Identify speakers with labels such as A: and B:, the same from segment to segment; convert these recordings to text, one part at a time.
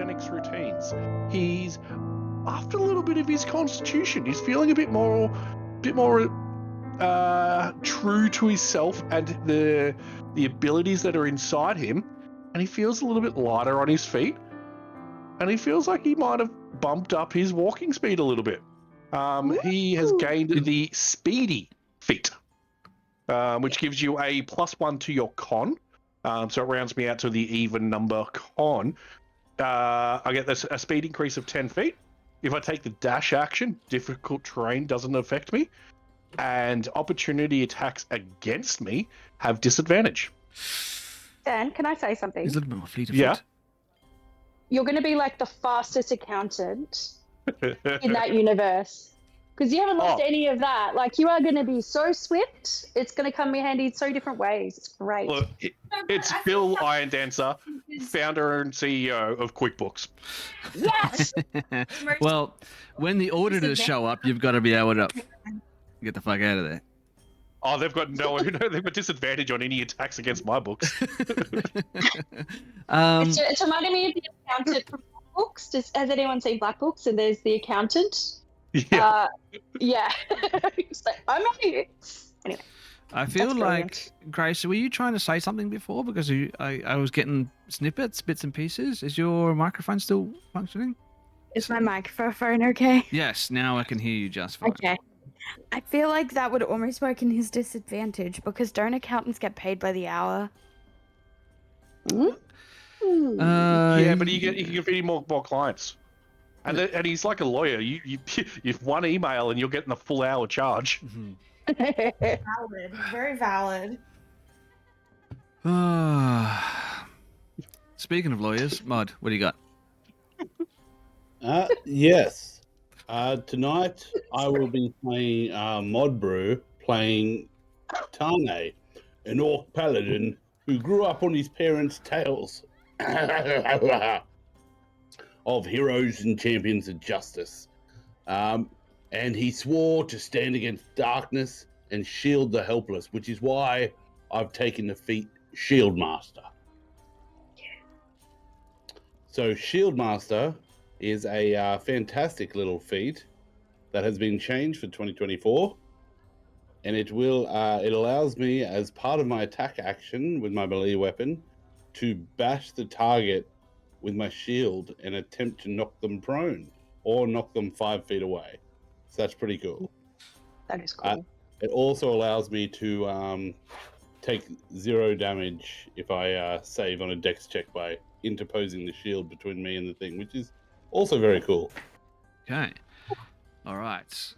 A: next routines. He's after a little bit of his constitution. He's feeling a bit more true to himself and the abilities that are inside him, and he feels a little bit lighter on his feet, and he feels like he might have bumped up his walking speed a little bit. He has gained the speedy feat, which gives you a +1 to your con. So it rounds me out to the even number con. I get a speed increase of 10 feet. If I take the dash action, difficult terrain doesn't affect me. And opportunity attacks against me have disadvantage.
B: Dan, can I say something?
C: He's a little bit more fleet of
A: Yeah.
C: foot.
B: You're going to be like the fastest accountant in that universe. Because you haven't lost any of that. Like, you are going to be so swift. It's going to come in handy in so different ways. It's great.
A: Look, it's Phil Iron Dancer, founder and CEO of QuickBooks.
B: Yes!
C: Well, when the auditors show up, you've got to be able to get the fuck out of there.
A: Oh, they've got they've got disadvantage on any attacks against my books.
B: It's reminding me of the accountant from Black Books. Has anyone seen Black Books? And there's the accountant.
A: Yeah.
B: Yeah. He's like, I'm out here. Anyway.
C: I feel
B: That's
C: like,
B: brilliant.
C: Grace, were you trying to say something before? Because I was getting snippets, bits and pieces. Is your microphone still functioning?
D: Is my microphone okay?
C: Yes, now I can hear you just fine.
D: Okay. I feel like that would almost work in his disadvantage because don't accountants get paid by the hour?
A: Yeah, but you can feed more clients. And he's like a lawyer. You've one email and you're getting a full hour charge.
C: Mhm.
D: Valid. Very valid.
C: Speaking of lawyers, Mod, what do you got?
E: Yes. Tonight I will be playing Modbrew, playing Tane, an orc paladin who grew up on his parents' tales of heroes and champions of justice. And he swore to stand against darkness and shield the helpless, which is why I've taken the feat Shield Master. So Shield Master is a fantastic little feat that has been changed for 2024, and it allows me, as part of my attack action with my melee weapon, to bash the target with my shield and attempt to knock them prone or knock them 5 feet away. So that's pretty cool.
B: That is cool.
E: It also allows me to take 0 damage if I save on a dex check by interposing the shield between me and the thing, which is also very cool.
C: Okay. All right.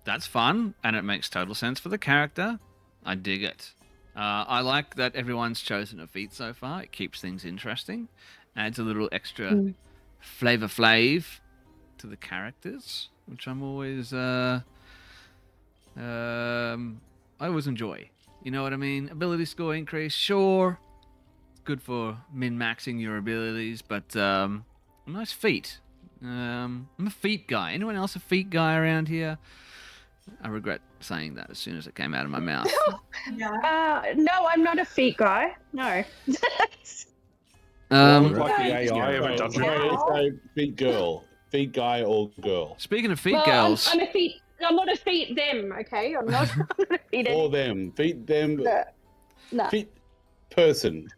C: That's fun, and it makes total sense for the character. I dig it. I like that everyone's chosen a feat so far. It keeps things interesting. Adds a little extra flavor flav to the characters, which I'm always I always enjoy. You know what I mean? Ability score increase, sure. It's good for min-maxing your abilities, but a nice feat. I'm a feat guy. Anyone else a feat guy around here? I regret saying that as soon as it came out of my mouth.
B: No, I'm not a feet guy. No.
A: Like the AI of a
E: So,
A: dungeon.
E: so feet girl, feet guy or girl,
C: Speaking of feet
B: Well,
C: girls,
B: I'm a feet. I'm not a feet them. Okay, I'm not a feet
E: or
B: them.
E: them,
B: No.
E: feet person.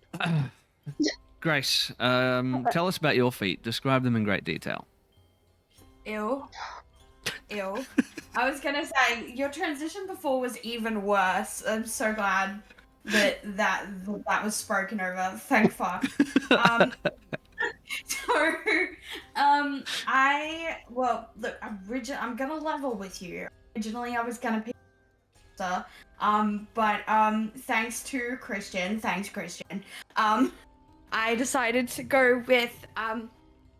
C: Grace, tell us about your feet. Describe them in great detail.
D: Ew. I was gonna say your transition before was even worse. I'm so glad that was spoken over. Thank fuck. I'm gonna level with you. Originally, I was gonna pick but thanks Christian, I decided to go with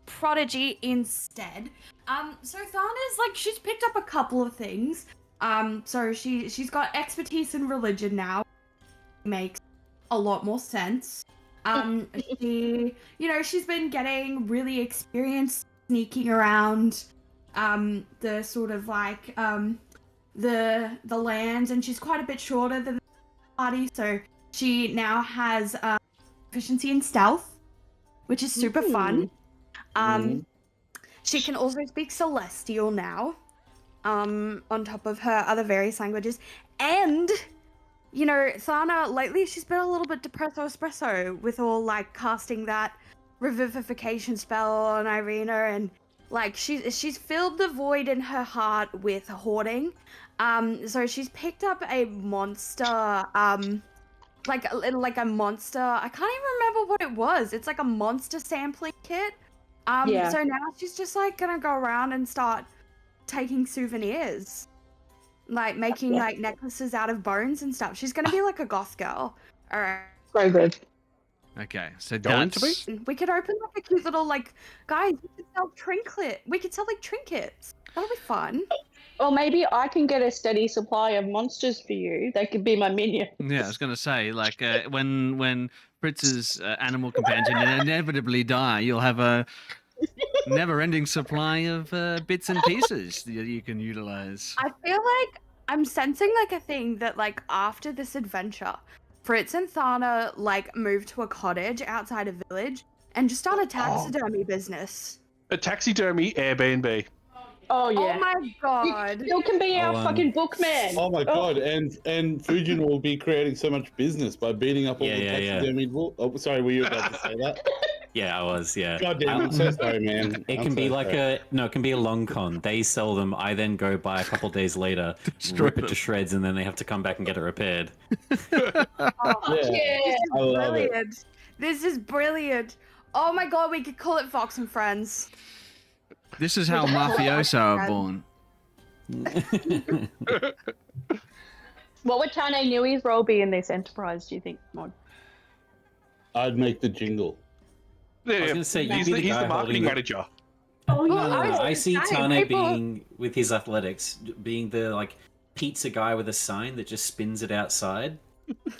D: Prodigy instead. So Thana's like she's picked up a couple of things. So she's got expertise in religion now. Makes a lot more sense. She's been getting really experienced sneaking around the sort of like the lands, and she's quite a bit shorter than the party, so she now has proficiency in stealth, which is super fun. She can also speak Celestial now, on top of her other various languages. And, you know, Thana, lately she's been a little bit depresso espresso with all, like, casting that revivification spell on Irina, and, like, she's filled the void in her heart with hoarding. So she's picked up a monster, like a monster. I can't even remember what it was. It's like a monster sampling kit. So now she's just like gonna go around and start taking souvenirs, like making like necklaces out of bones and stuff. She's gonna be like a goth girl. All right.
B: So good.
C: Okay, so
A: Going to
C: that's
A: be?
D: We could open like a cute little like guys. We could sell We could sell like trinkets. That'll be fun.
B: Or maybe I can get a steady supply of monsters for you. They could be my minion.
C: Yeah, I was gonna say, like, when Fritz's animal companion inevitably die, you'll have a never-ending supply of bits and pieces that you can utilize.
D: I feel like I'm sensing like a thing that like after this adventure, Fritz and Thana like move to a cottage outside a village and just start a taxidermy business.
A: A taxidermy Airbnb.
B: Oh yeah.
D: Oh my god.
B: You can be our fucking bookman.
E: Oh my god, and Fujin will be creating so much business by beating up all the taxidermy bull. Oh, sorry, were you about to say that?
F: Yeah, I was. Yeah.
E: God damn, I'm so sorry, man.
F: It can be like it can be a long con. They sell them. I then go by a couple days later, rip it to shreds, and then they have to come back and get it repaired.
E: I love it.
D: This is brilliant. Oh my god, we could call it Fox and Friends.
C: This is how mafioso are born.
B: What would Tane Nui's role be in this enterprise, do you think, Mod?
E: I'd make the jingle.
A: Yeah,
F: I was gonna say,
A: he's
F: you'd
A: the
F: be the guy
A: marketing
F: holding the-
A: manager.
B: Oh
F: I see Tane being with his athletics, being the like pizza guy with a sign that just spins it outside.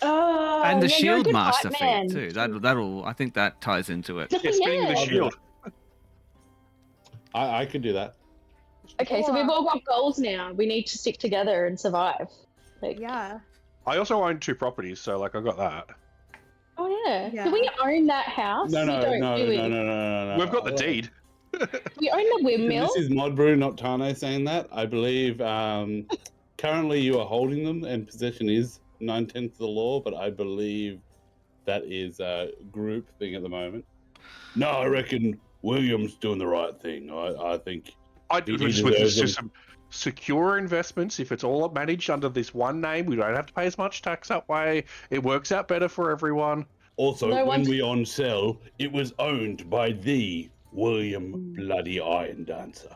B: Oh,
C: And the
B: yeah, you're a
C: shield
B: good
C: master
B: hype
C: feat
B: man.
C: too. That'll I think that ties into it.
A: Yeah, spinning the
B: Yeah.
A: shield.
E: I could do that.
B: Okay, so we've all got goals now. We need to stick together and survive. Like,
D: Yeah.
A: I also own 2 properties, so like I got that.
B: Oh yeah.
D: Yeah.
B: Do we own that house?
E: No,
B: We
E: no,
B: don't,
E: no,
B: do we?
E: no.
A: We've got the deed.
B: We own the windmill.
E: This is Modbrew, not Tane, saying that. I believe currently you are holding them, and possession is 9/10 of the law, but I believe that is a group thing at the moment. No, I reckon William's doing the right thing. I think
A: I
E: He
A: just with
E: deserves
A: just some secure investments. If it's all managed under this one name, we don't have to pay as much tax that way. It works out better for everyone.
E: also
B: No
E: when
B: one's-
E: we on sell, it was owned by the William Bloody Iron Dancer.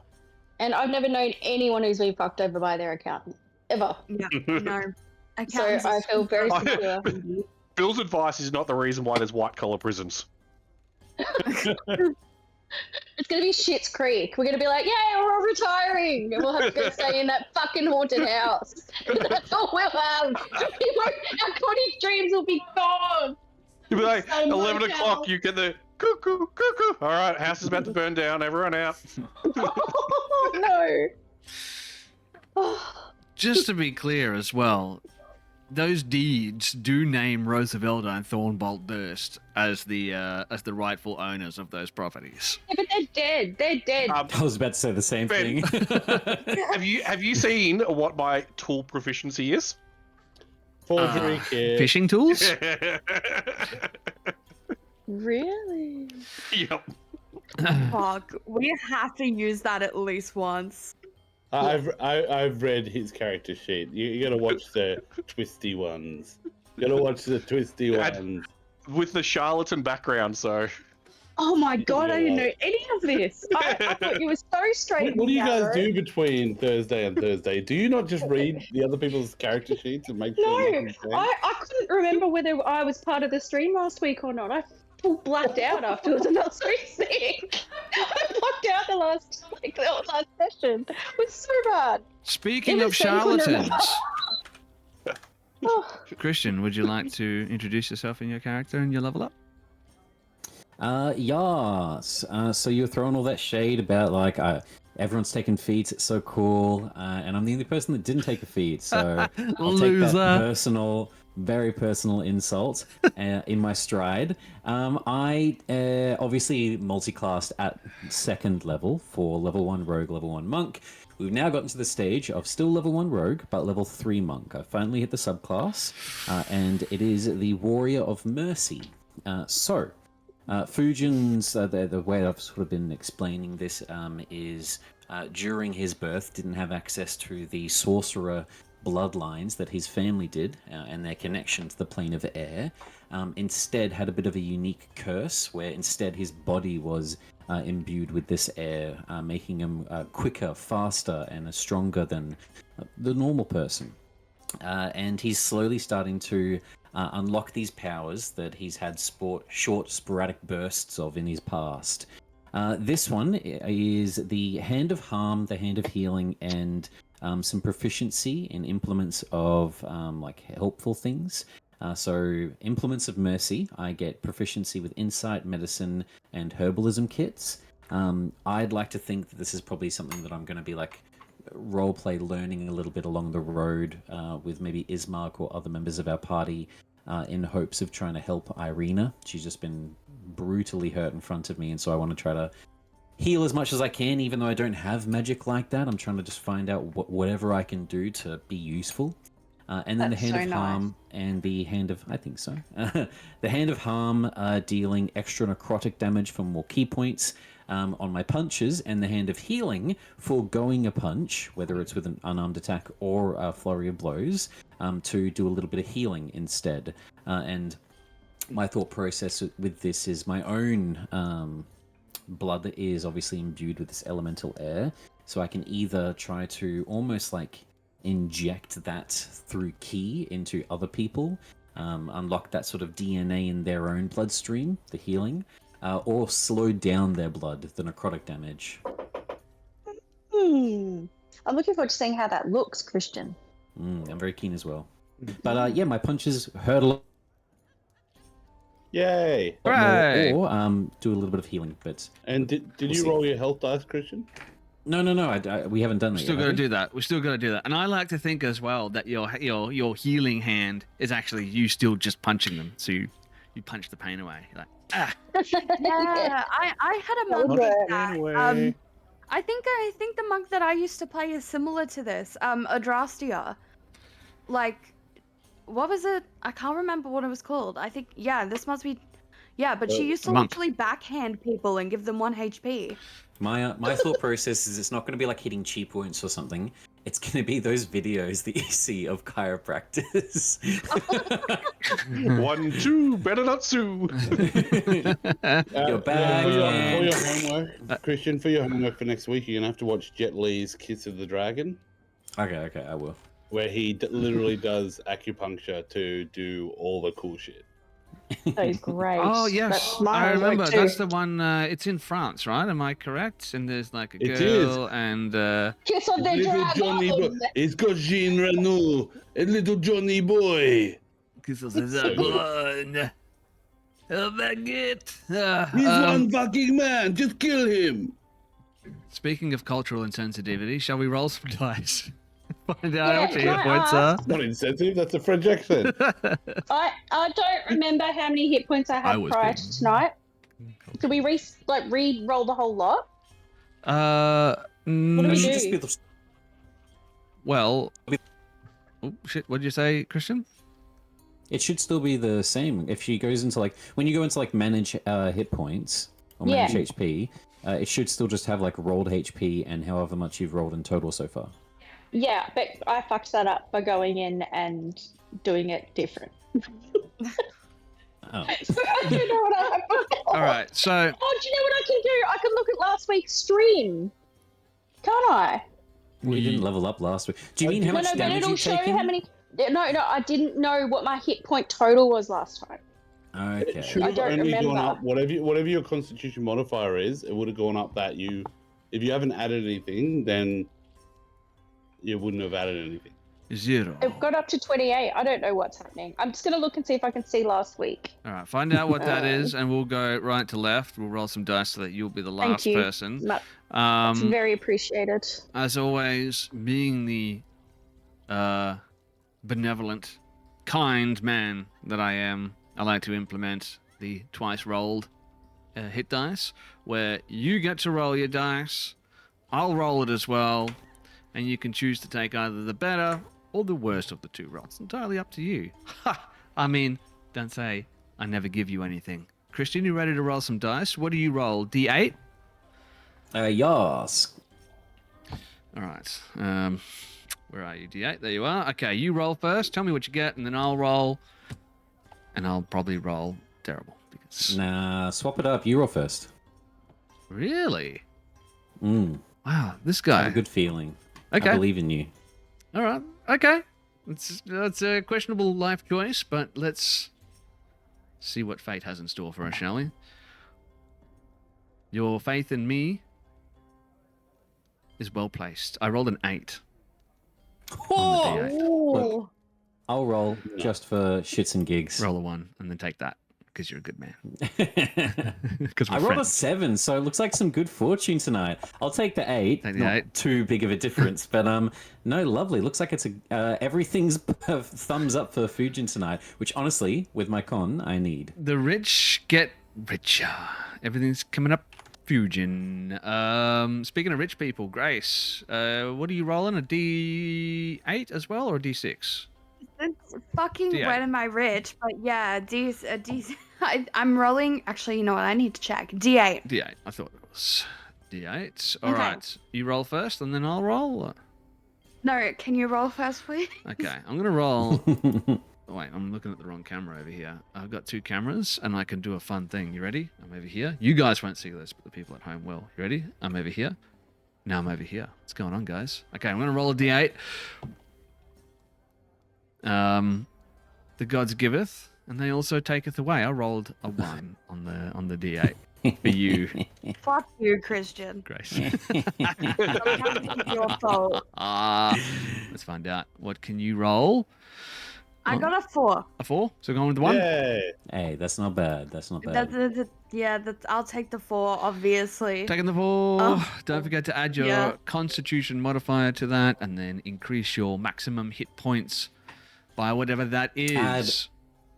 B: And I've never known anyone who's been fucked over by their accountant. Ever.
D: Yeah. No.
B: So
D: Accountants
B: I
D: is
B: feel very
A: I-
B: secure.
A: Bill's advice is not the reason why there's white collar prisons.
B: It's gonna be Schitt's Creek. We're gonna be like, yay, we're all retiring, and we'll have to go stay in that fucking haunted house. That's all we'll have. Our cottage dreams will be gone.
A: You'll be like,
B: So
A: 11
B: much
A: o'clock,
B: out.
A: you get the cuckoo, cuckoo. All right, house is about to burn down. Everyone out.
B: Oh no.
C: Just to be clear as well, those deeds do name Roosevelt and Thornbolt Durst as the rightful owners of those properties.
B: Yeah, but they're dead. They're dead.
F: I was about to say the same
A: Ben.
F: thing.
A: Have you seen what my tool proficiency is?
E: Forgery kid.
C: Fishing tools?
B: Really?
A: Yep.
D: Fuck. We have to use that at least once.
E: I've read his character sheet. You gotta watch the twisty ones. You gotta watch the twisty
A: And-
E: ones.
A: With the charlatan background, so.
B: Oh my god, I didn't
E: Yeah.
B: know any of this. I thought you were so straight.
E: What do you guys
B: narrow.
E: do between Thursday and Thursday? Do you not just read the other people's character sheets and make sure
B: No,
E: nothing's changed?
B: I couldn't remember whether I was part of the stream last week or not. I full blacked out afterwards and that's thing. I blocked out the last session. It was so bad.
C: Speaking
B: Even
C: of
B: Sam couldn't
C: charlatans,
B: Oh,
C: Christian, would you like to introduce yourself and your character and your level up?
F: Yes. So you were throwing all that shade about like everyone's taking feats. It's so cool, and I'm the only person that didn't take a feat. So I'll take that
C: Loser.
F: very personal insult in my stride. I obviously multi-classed at 2nd level for level 1 rogue, level 1 monk. We've now gotten to the stage of still level 1 rogue, but level 3 monk. I finally hit the subclass, and it is the Warrior of Mercy. Fujin's, the way I've sort of been explaining this is during his birth didn't have access to the sorcerer bloodlines that his family did and their connection to the plane of air. Instead had a bit of a unique curse where instead his body was imbued with this air, making him quicker, faster, and stronger than the normal person. And he's slowly starting to unlock these powers that he's had short, sporadic bursts of in his past. This one is the Hand of Harm, the Hand of Healing, and some proficiency in implements of like helpful things. So Implements of Mercy, I get proficiency with Insight, Medicine, and Herbalism kits. I'd like to think that this is probably something that I'm going to be like roleplay learning a little bit along the road with maybe Ismark or other members of our party in hopes of trying to help Irina. She's just been brutally hurt in front of me, and so I want to try to heal as much as I can, even though I don't have magic like that. I'm trying to just find out whatever I can do to be useful. And then
B: That's
F: the Hand
B: so
F: of Harm and the Hand of... I think so. The Hand of Harm dealing extra necrotic damage for more key points on my punches, and the Hand of Healing for going a punch, whether it's with an unarmed attack or a flurry of blows, to do a little bit of healing instead. And my thought process with this is my own blood is obviously imbued with this elemental air, so I can either try to almost like inject that through ki into other people, unlock that sort of DNA in their own bloodstream, the healing, or slow down their blood, the necrotic damage.
B: I'm looking forward to seeing how that looks, Christian.
F: I'm very keen as well. But yeah, my punches hurt a lot.
E: Yay!
C: Hooray!
F: Or do a little bit of healing. But
E: And did
F: We'll
E: you
F: see.
E: roll your health dice, Christian?
F: no, we haven't done
C: We're
F: that
C: still
F: yet.
C: gonna
F: have we?
C: do that. We're still gonna do that. And I like to think as well that your healing hand is actually you still just punching them. So you punch the pain away. You're like, ah.
D: Yeah, I had a
B: That would
D: monk like
B: work.
D: that.
A: Anyway.
D: I think the monk that I used to play is similar to this. Adrastia. Like, what was it? I can't remember what it was called. I think this must be. Yeah, but she used to
C: monk.
D: literally backhand people and give them 1 HP.
F: My thought process is it's not going to be like hitting cheap points or something. It's going to be those videos that you see of chiropractors.
A: 1, 2, better not sue.
F: Your back
E: For
F: and-
E: your homework, Christian, for your homework for next week, you're gonna have to watch Jet Li's Kiss of the Dragon,
F: Okay, I will.
E: where he literally does acupuncture to do all the cool shit.
B: That is great.
C: Oh yes,
B: That's my
C: I
B: homework
C: remember.
B: too.
C: That's the one. It's in France, right? Am I correct? And there's like a
E: It
C: girl
E: is.
C: and
B: Kiss of the
E: Little Johnny boy,
B: dragon.
E: it's got Jean Reno, a little Johnny boy.
C: baguette.
E: He's one fucking man. Just kill him.
C: Speaking of cultural insensitivity, shall we roll some dice? Find out
B: Yeah,
C: what your
B: can
C: hit
B: I
C: points are.
B: ask-
E: Not insensitive. That's a French accent.
B: I don't remember how many hit points I
C: I
B: had
C: was
B: prior
C: being-
B: to tonight. Could we re-roll the whole lot? What do we
F: It should
B: do?
F: just be the-
C: Well, oh shit! What did you say, Christian?
F: It should still be the same. If she goes into like when you go into like manage hit points or
B: Yeah.
F: manage HP, it should still just have like rolled HP and however much you've rolled in total so far.
B: Yeah, but I fucked that up by going in and doing it different.
F: Oh.
B: I don't know what I have before.
C: All right, so
B: Oh, do you know what I can do? I can look at last week's stream. Can't I?
F: We didn't level up last week. Do you mean how
B: No,
F: much
B: but
F: damage
B: it'll
F: you've
B: show
F: taken?
B: how many. No, I didn't know what my hit point total was last time.
E: It
F: Okay.
E: should
B: I
E: have
B: don't
E: only gone
B: remember.
E: up. Whatever your Constitution modifier is, it would have gone up that you. If you haven't added anything, then you wouldn't have added anything.
C: 0.
B: It got up to 28. I don't know what's happening. I'm just gonna look and see if I can see last week.
C: All right, find out what that is, and we'll go right to left. We'll roll some dice so that you'll be the last
B: Thank you.
C: person.
B: That's
C: Um,
B: very appreciated.
C: as always, being the benevolent kind man that I am, I like to implement the twice rolled hit dice, where you get to roll your dice, I'll roll it as well, and you can choose to take either the better or the worst of the two rolls. It's entirely up to you. Ha! I mean, don't say I never give you anything. Christian, you ready to roll some dice? What do you roll? D8?
F: Yas.
C: All right. Where are you? D8. There you are. Okay, you roll first. Tell me what you get, and then I'll roll. And I'll probably roll terrible. Because...
F: Nah, swap it up. You roll first.
C: Really?
F: Mm.
C: Wow, this
F: I have
C: guy.
F: a good feeling.
C: Okay.
F: I believe in you.
C: All right. Okay. That's a questionable life choice, but let's see what fate has in store for us, shall we? Your faith in me is well placed. I rolled an 8. On the D8.
B: Ooh.
F: I'll roll just for shits and gigs.
C: Roll a 1 and then take that because you're a good man. Because
F: I rolled a 7, so it looks like some good fortune tonight. I'll take the 8.
C: Take the
F: Not
C: 8.
F: too big of a difference, but no, lovely. Looks like it's everything's thumbs up for Fujin tonight. Which honestly, with my con, I need.
C: The rich get richer. Everything's coming up. Fujin. Speaking of rich people, Grace, what are you rolling? A D8 as well, or a D6?
D: It's fucking
C: D8.
D: when am I rich? But yeah, I'm rolling. Actually, you know what? I need to check. D8.
C: D8. I thought it was D8. All
D: Okay.
C: right. You roll first, and then I'll roll.
D: No, can you roll first, please?
C: Okay. I'm gonna roll. Wait, I'm looking at the wrong camera over here. I've got 2 cameras, and I can do a fun thing. You ready? I'm over here. You guys won't see this, but the people at home will. You ready? I'm over here. Now I'm over here. What's going on, guys? Okay, I'm gonna roll a D8. The gods giveth, and they also taketh away. I rolled a 1 on the D8 for you,
D: Fuck you, Christian.
C: Grace.
D: It's your fault.
C: Let's find out. What can you roll?
D: I got a 4.
C: A 4? So going with the 1?
E: Yay!
F: Hey, that's not bad. That's not bad.
D: I'll take the 4, obviously.
C: Taking the 4.
D: Oh.
C: Don't forget to add your
D: Yeah.
C: Constitution modifier to that, and then increase your maximum hit points by whatever that is.
F: Add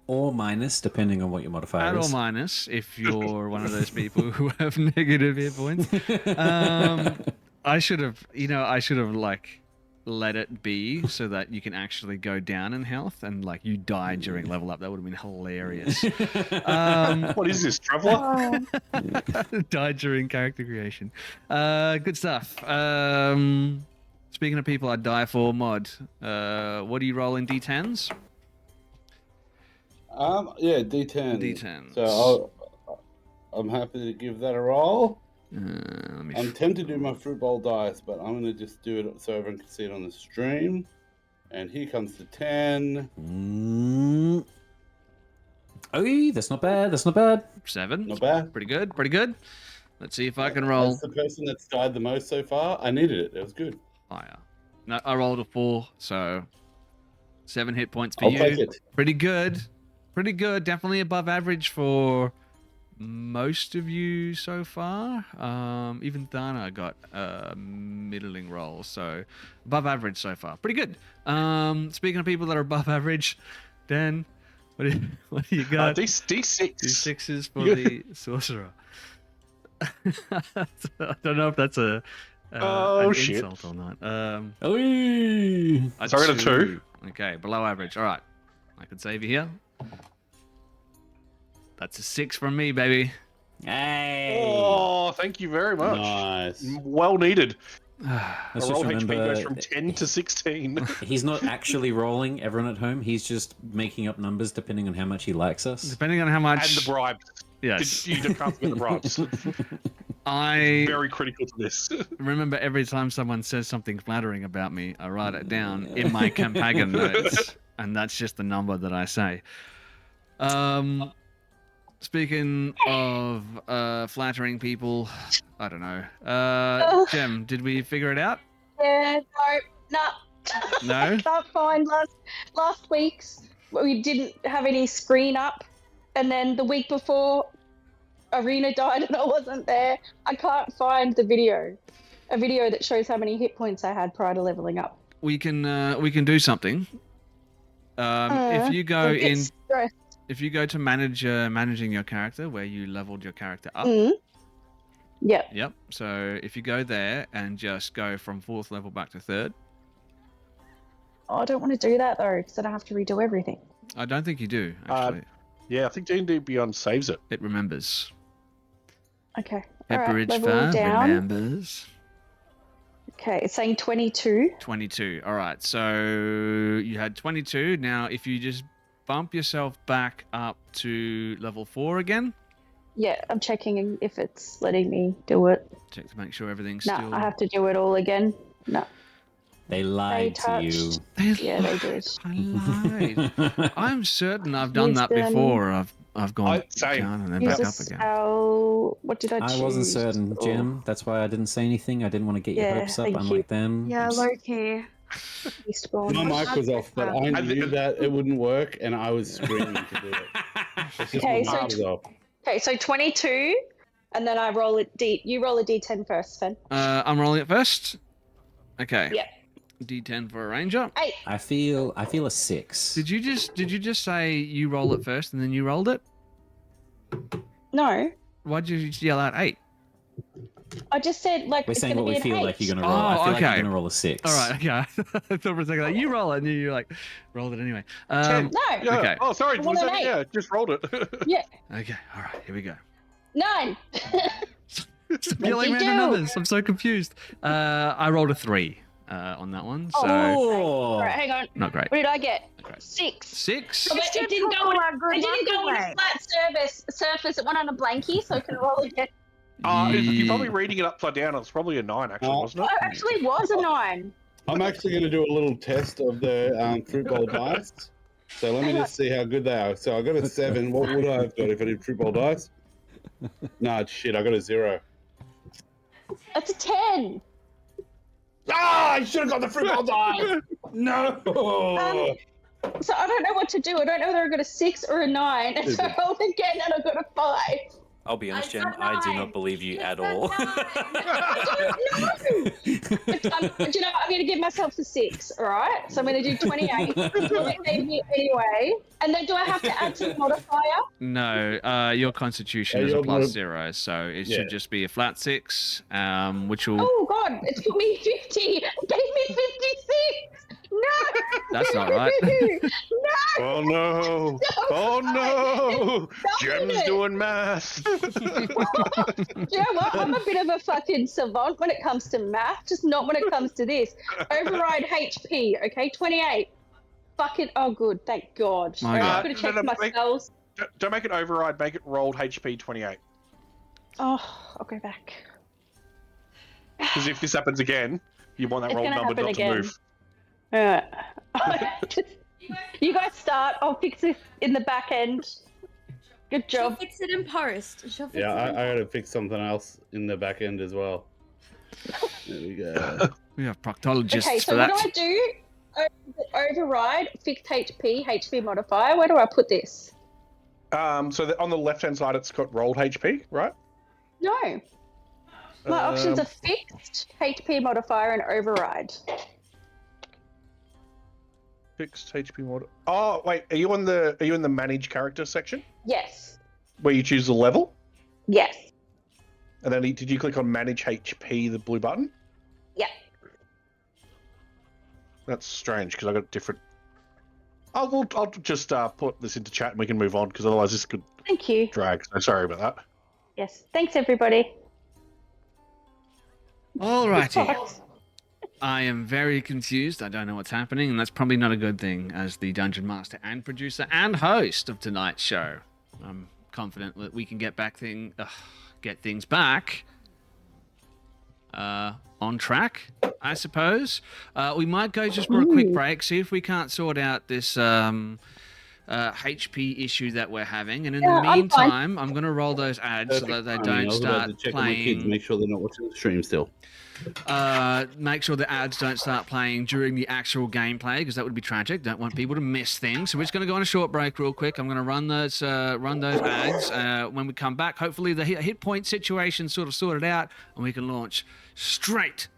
F: or minus, depending on what your modifier
C: Add
F: is.
C: or minus if you're one of those people who have negative hit points. I should have like let it be so that you can actually go down in health and like you die during level up. That would have been hilarious.
A: What is this, Traveller?
C: Die during character creation. Good stuff. Speaking of people I'd die for, Mod, what do you roll in D10s?
E: Yeah, D10.
C: D10s.
E: So I'm happy to give that a roll.
C: Let me
E: I'm tempted to do my fruit bowl dice, but I'm going to just do it so everyone can see it on the stream. And here comes the 10.
F: Oh, that's not bad. That's not bad.
C: 7.
E: Not bad.
C: Pretty good. Pretty good. Let's see if I can roll
E: That's the person that's died the most so far. I needed it. It was good.
C: higher. No, I rolled a 4, so 7 hit points for
E: I'll
C: you.
E: take it.
C: Pretty good. Pretty good. Definitely above average for most of you so far. Even Thana got a middling roll, so above average so far. Pretty good. Speaking of people that are above average, Dan, what do you got?
A: D6.
C: D6s for the sorcerer. I don't know if that's an
A: shit.
C: insult or not.
F: Oh,
A: So I got a 2.
C: Okay, below average. All right. I could save you here. That's a 6 from me, baby.
F: hey.
A: Oh, thank you very much.
E: Nice.
A: Well needed.
F: Let's
A: My
F: just
A: roll HP
F: remember,
A: goes from 10 to 16.
F: he's not actually rolling, everyone at home. He's just making up numbers depending on how much he likes us.
C: Depending on how much.
A: And the bribes.
C: Yes.
A: You can't forget the bribes.
C: I
A: Very critical to this.
C: remember every time someone says something flattering about me, I write it down in my Campagan notes, and that's just the number that I say. Speaking of flattering people, I don't know. Jem, did we figure it out?
B: Yeah, no.
C: No?
B: Can't find last week's. We didn't have any screen up, and then the week before, Arena died and I wasn't there. I can't find a video that shows how many hit points I had prior to leveling up.
C: We can do something. If you go
B: I get
C: in,
B: stressed.
C: if you go to managing your character, where you leveled your character up.
B: Yep.
C: Yep. So if you go there and just go from 4th level back to 3rd.
B: Oh, I don't want to do that though, because then I have to redo everything.
C: I don't think you do actually.
A: Yeah, I think D&D Beyond saves it.
C: It remembers.
B: Okay. All right,
C: Pepperidge
B: level
C: Farm
B: down.
C: remembers.
B: Okay, it's saying 22.
C: 22. All right. So you had 22. Now, if you just bump yourself back up to level 4 again.
B: Yeah, I'm checking if it's letting me do it.
C: Check to make sure everything's
B: No,
C: still.
B: I have to do it all again. No.
F: They lied to you.
B: Yeah, they did.
C: I lied. I'm certain I've done that
B: Wisdom.
C: before. I've gone
A: same.
C: down and then
B: Use
C: back
B: a
C: up again.
B: spell. What did I choose?
F: I wasn't certain,
B: Oh.
F: Jim. That's why I didn't say anything. I didn't want to get your
B: Yeah,
F: hopes up,
B: thank you.
F: unlike them.
D: Yeah, low key.
B: Eastbourne.
E: My mic was off, but I knew that it wouldn't work, and I was screaming to do it. It's just
B: Okay,
E: my
B: so
E: mic was off.
B: Okay, so 22, and then I roll it D. You roll a D10 first, Fen.
C: I'm rolling it first. Okay.
B: Yep.
C: D10 for a ranger.
B: 8.
F: I feel a 6.
C: Did you just say you roll it first and then you rolled it?
B: No,
C: Why did you yell out 8?
B: I just said like
F: We're
B: it's
F: saying
B: going
F: what
B: to
F: we
B: be an
F: feel
B: 8.
F: like you're gonna roll. I
C: Oh,
F: feel like
C: okay.
F: you're gonna roll a 6.
C: All right, okay. I thought for a second like you roll it, and you're like rolled it anyway.
A: 10.
B: No.
A: Yeah.
C: Okay.
A: Oh, sorry.
B: I want an 8.
A: Yeah, just rolled it.
B: Yeah,
C: Okay. All right. Here we go.
B: 9.
C: Stop yelling
B: What'd you
C: random
B: do?
C: numbers. I'm so confused. I rolled a 3 on that one, so
B: All right, hang on.
C: not great.
B: What did I get?
C: Okay.
B: 6.
C: 6.
B: But it didn't go on. It didn't go on a flat surface. It went on a blankie, so I can roll again.
A: You're probably reading it upside down. It's probably a 9, actually, wasn't
B: Oh,
A: it?
B: it actually was a 9.
E: I'm actually going to do a little test of the fruit bowl dice. So let me just see how good they are. So I got a 7. What would I have got if I did fruit bowl dice? No, shit. I got a 0.
B: That's a 10.
E: Ah, I should have got the fruit bowl dice. No.
B: So I don't know what to do. I don't know whether I got a 6 or a 9. And so I rolled again and I got a 5.
F: I'll be honest,
D: I
F: Jen.
D: got
F: I do
D: 9.
F: not believe you
D: It's
F: at
D: a
F: all.
D: 9.
B: But, do you know what? I'm going to give myself a 6, all right? So I'm going to do 28. They gave me anyway. And then do I have to add some modifier?
C: No, your constitution is a
E: you're
C: plus
E: mod-
C: 0, so it
E: Yeah.
C: should just be a flat 6, which will.
B: Oh, God. It's put me 50. It gave me 56. No.
C: That's not right.
B: No.
A: Oh, no. Oh, no.
B: Stop
A: Jem's
B: it.
A: doing math.
B: Do you know what? I'm a bit of a fucking savant when it comes to math, just not when it comes to this. Override HP, okay? 28. Fucking, oh, good. Thank God.
C: My
B: I
C: God.
B: could have checked
A: No,
B: my
A: make-
B: spells.
A: Don't make it override. Make it rolled HP 28.
B: Oh, I'll go back.
A: Because if this happens again, you want that
B: It's
A: rolled
B: gonna
A: number
B: happen
A: not
B: again.
A: to move.
B: You guys start. I'll fix it in the back end. Good
D: She'll
B: job.
D: fix it in post. She'll fix
E: Yeah,
D: it.
E: I got to fix something else in the back end as well. There we go.
C: We have proctologists
B: Okay,
C: for
B: so
C: that.
B: what do I do? Override, fixed HP modifier. Where do I put this?
A: So on the left-hand side, it's got rolled HP, right?
B: No. My options are fixed, HP modifier, and override.
A: Fixed HP mod. Oh, wait. Are you in the manage character section
B: Yes.
A: where you choose the level?
B: Yes.
A: And then did you click on manage HP, the blue button?
B: Yeah.
A: That's strange because I got different. I'll just put this into chat and we can move on because otherwise this could
B: Thank you.
A: drag. So sorry about that.
B: Yes. Thanks, everybody.
C: Alrighty. I am very confused. I don't know what's happening, and that's probably not a good thing as the dungeon master and producer and host of tonight's show. I'm confident that we can get things back on track, I suppose. We might go just for a quick break, see if we can't sort out this HP issue that we're having, and in the
B: I'm fine.
C: meantime, I'm going to roll those ads so that they
E: I
C: don't
E: was about
C: start
E: to check on my kids,
C: playing.
E: make sure they're not watching the stream still.
C: Make sure the ads don't start playing during the actual gameplay because that would be tragic. Don't want people to miss things. So we're just going to go on a short break real quick. I'm going to run those ads. When we come back, hopefully the hit point situation sort of sorted out and we can launch straight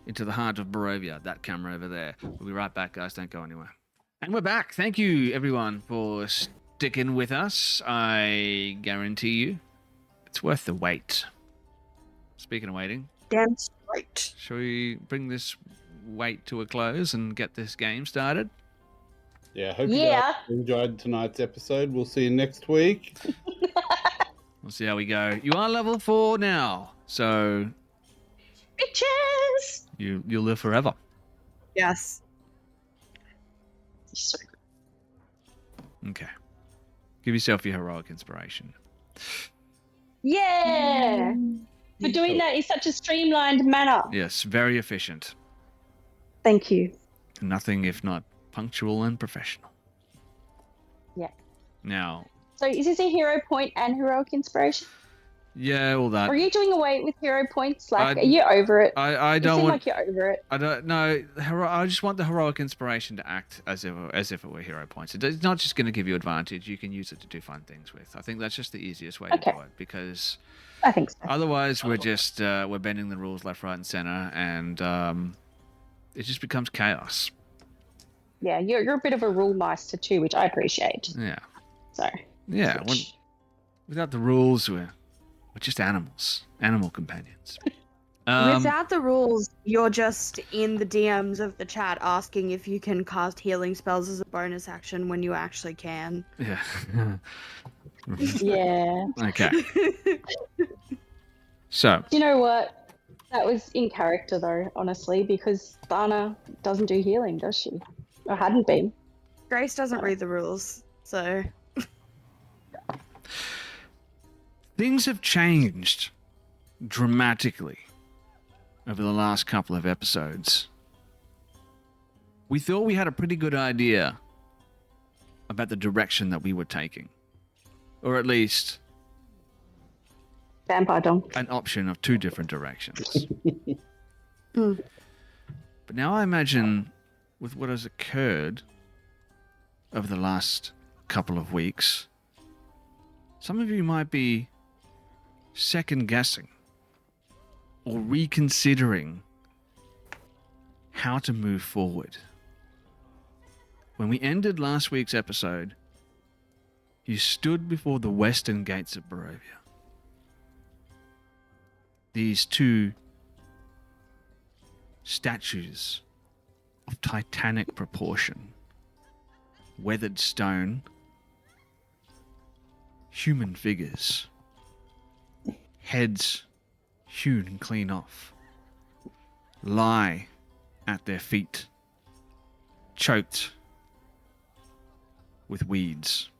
C: into the heart of Barovia. That camera over there. We'll be right back, guys. Don't go anywhere. And we're back. Thank you, everyone, for sticking with us. I guarantee you, it's worth the wait. Speaking of waiting,
G: Damn straight.
C: shall we bring this wait to a close and get this game started?
E: Yeah, hope you guys enjoyed tonight's episode. We'll see you next week.
C: We'll see how we go. You are level 4 now, so
B: Bitches!
C: you'll live forever.
G: Yes.
B: So
C: Okay. Give yourself your heroic inspiration.
B: yeah! For doing that in such a streamlined manner.
C: Yes, very efficient.
B: Thank you.
C: Nothing if not punctual and professional.
B: Yeah.
C: Now,
B: So is this a hero point and heroic inspiration?
C: yeah, all that.
B: Or are you doing away with hero points? Like,
C: I-
B: are you over it?
C: I
B: You
C: don't
B: seem
C: want.
B: like you're over it.
C: I don't know. I just want the heroic inspiration to act as if it were hero points. It's not just going to give you advantage. You can use it to do fun things with. I think that's just the easiest way to
B: Okay.
C: do it, because
B: I think so.
C: otherwise we're just we're bending the rules left, right, and center, and it just becomes chaos.
B: Yeah, you're a bit of a rule meister too, which I appreciate.
C: Yeah,
B: So
C: yeah. Without the rules, we're just animals, animal companions.
G: Without the rules, you're just in the DMs of the chat asking if you can cast healing spells as a bonus action when you actually can.
C: Yeah.
B: yeah.
C: Okay. So,
B: Do you know what? That was in character though, honestly, because Thana doesn't do healing, does she? Or hadn't been.
G: Grace doesn't read the rules, so
C: things have changed dramatically over the last couple of episodes. We thought we had a pretty good idea about the direction that we were taking, or at least
B: Vampire Dom.
C: an option of 2 different directions.
G: Hmm.
C: But now I imagine, with what has occurred over the last couple of weeks, some of you might be second guessing or reconsidering how to move forward. When we ended last week's episode, you stood before the western gates of Barovia. These 2 statues of titanic proportion, weathered stone, human figures, heads hewn clean off, lie at their feet, choked with weeds.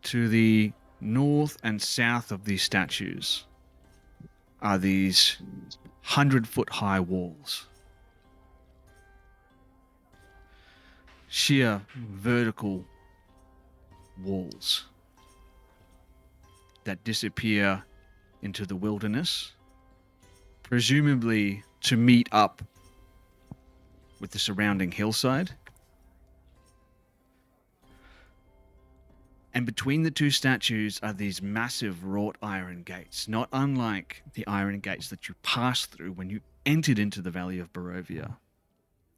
C: To the north and south of these statues are these 100-foot-high walls. Sheer vertical walls that disappear into the wilderness, presumably to meet up with the surrounding hillside. And between the 2 statues are these massive wrought iron gates, not unlike the iron gates that you passed through when you entered into the Valley of Barovia.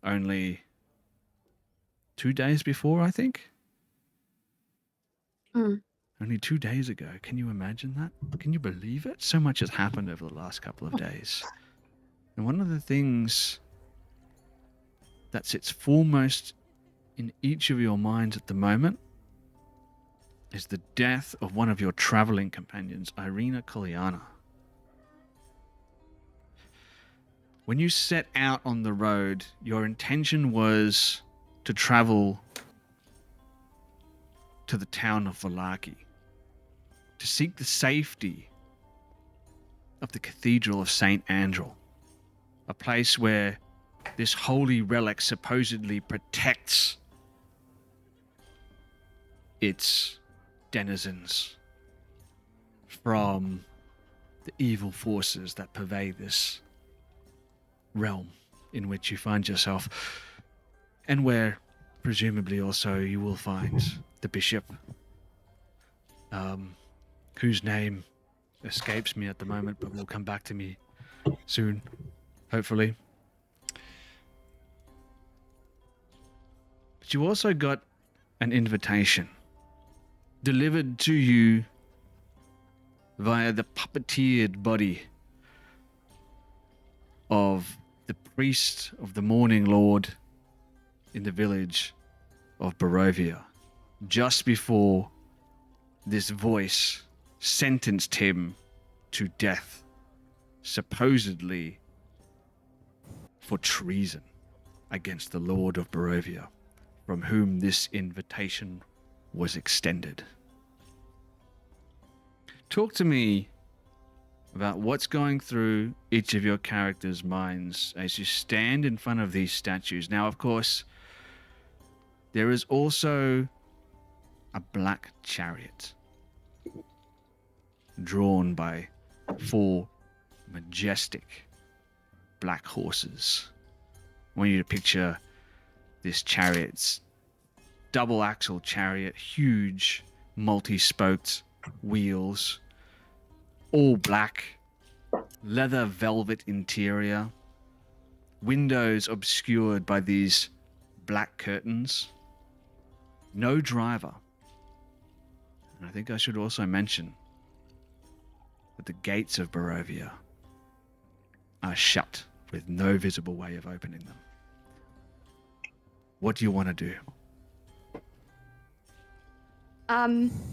C: Only 2 days before, I think?
G: Hmm.
C: Only 2 days ago. Can you imagine that? Can you believe it? So much has happened over the last couple of days. And one of the things that sits foremost in each of your minds at the moment is the death of one of your traveling companions, Irina Koliana. When you set out on the road, your intention was to travel to the town of Vallaki, to seek the safety of the Cathedral of St. Andrel, a place where this holy relic supposedly protects its denizens from the evil forces that pervade this realm in which you find yourself, and where presumably also you will find the bishop, whose name escapes me at the moment, but will come back to me soon, hopefully. But you also got an invitation delivered to you via the puppeteered body of the priest of the Morning Lord in the village of Barovia, just before this voice sentenced him to death, supposedly for treason against the Lord of Barovia, from whom this invitation was extended. Talk to me about what's going through each of your characters' minds as you stand in front of these statues. Now, of course, there is also a black chariot drawn by 4 majestic black horses. I want you to picture this chariot's double-axle chariot, huge multi-spoked wheels, all black, leather velvet interior, windows obscured by these black curtains, no driver. And I think I should also mention that the gates of Barovia are shut with no visible way of opening them. What do you want to do?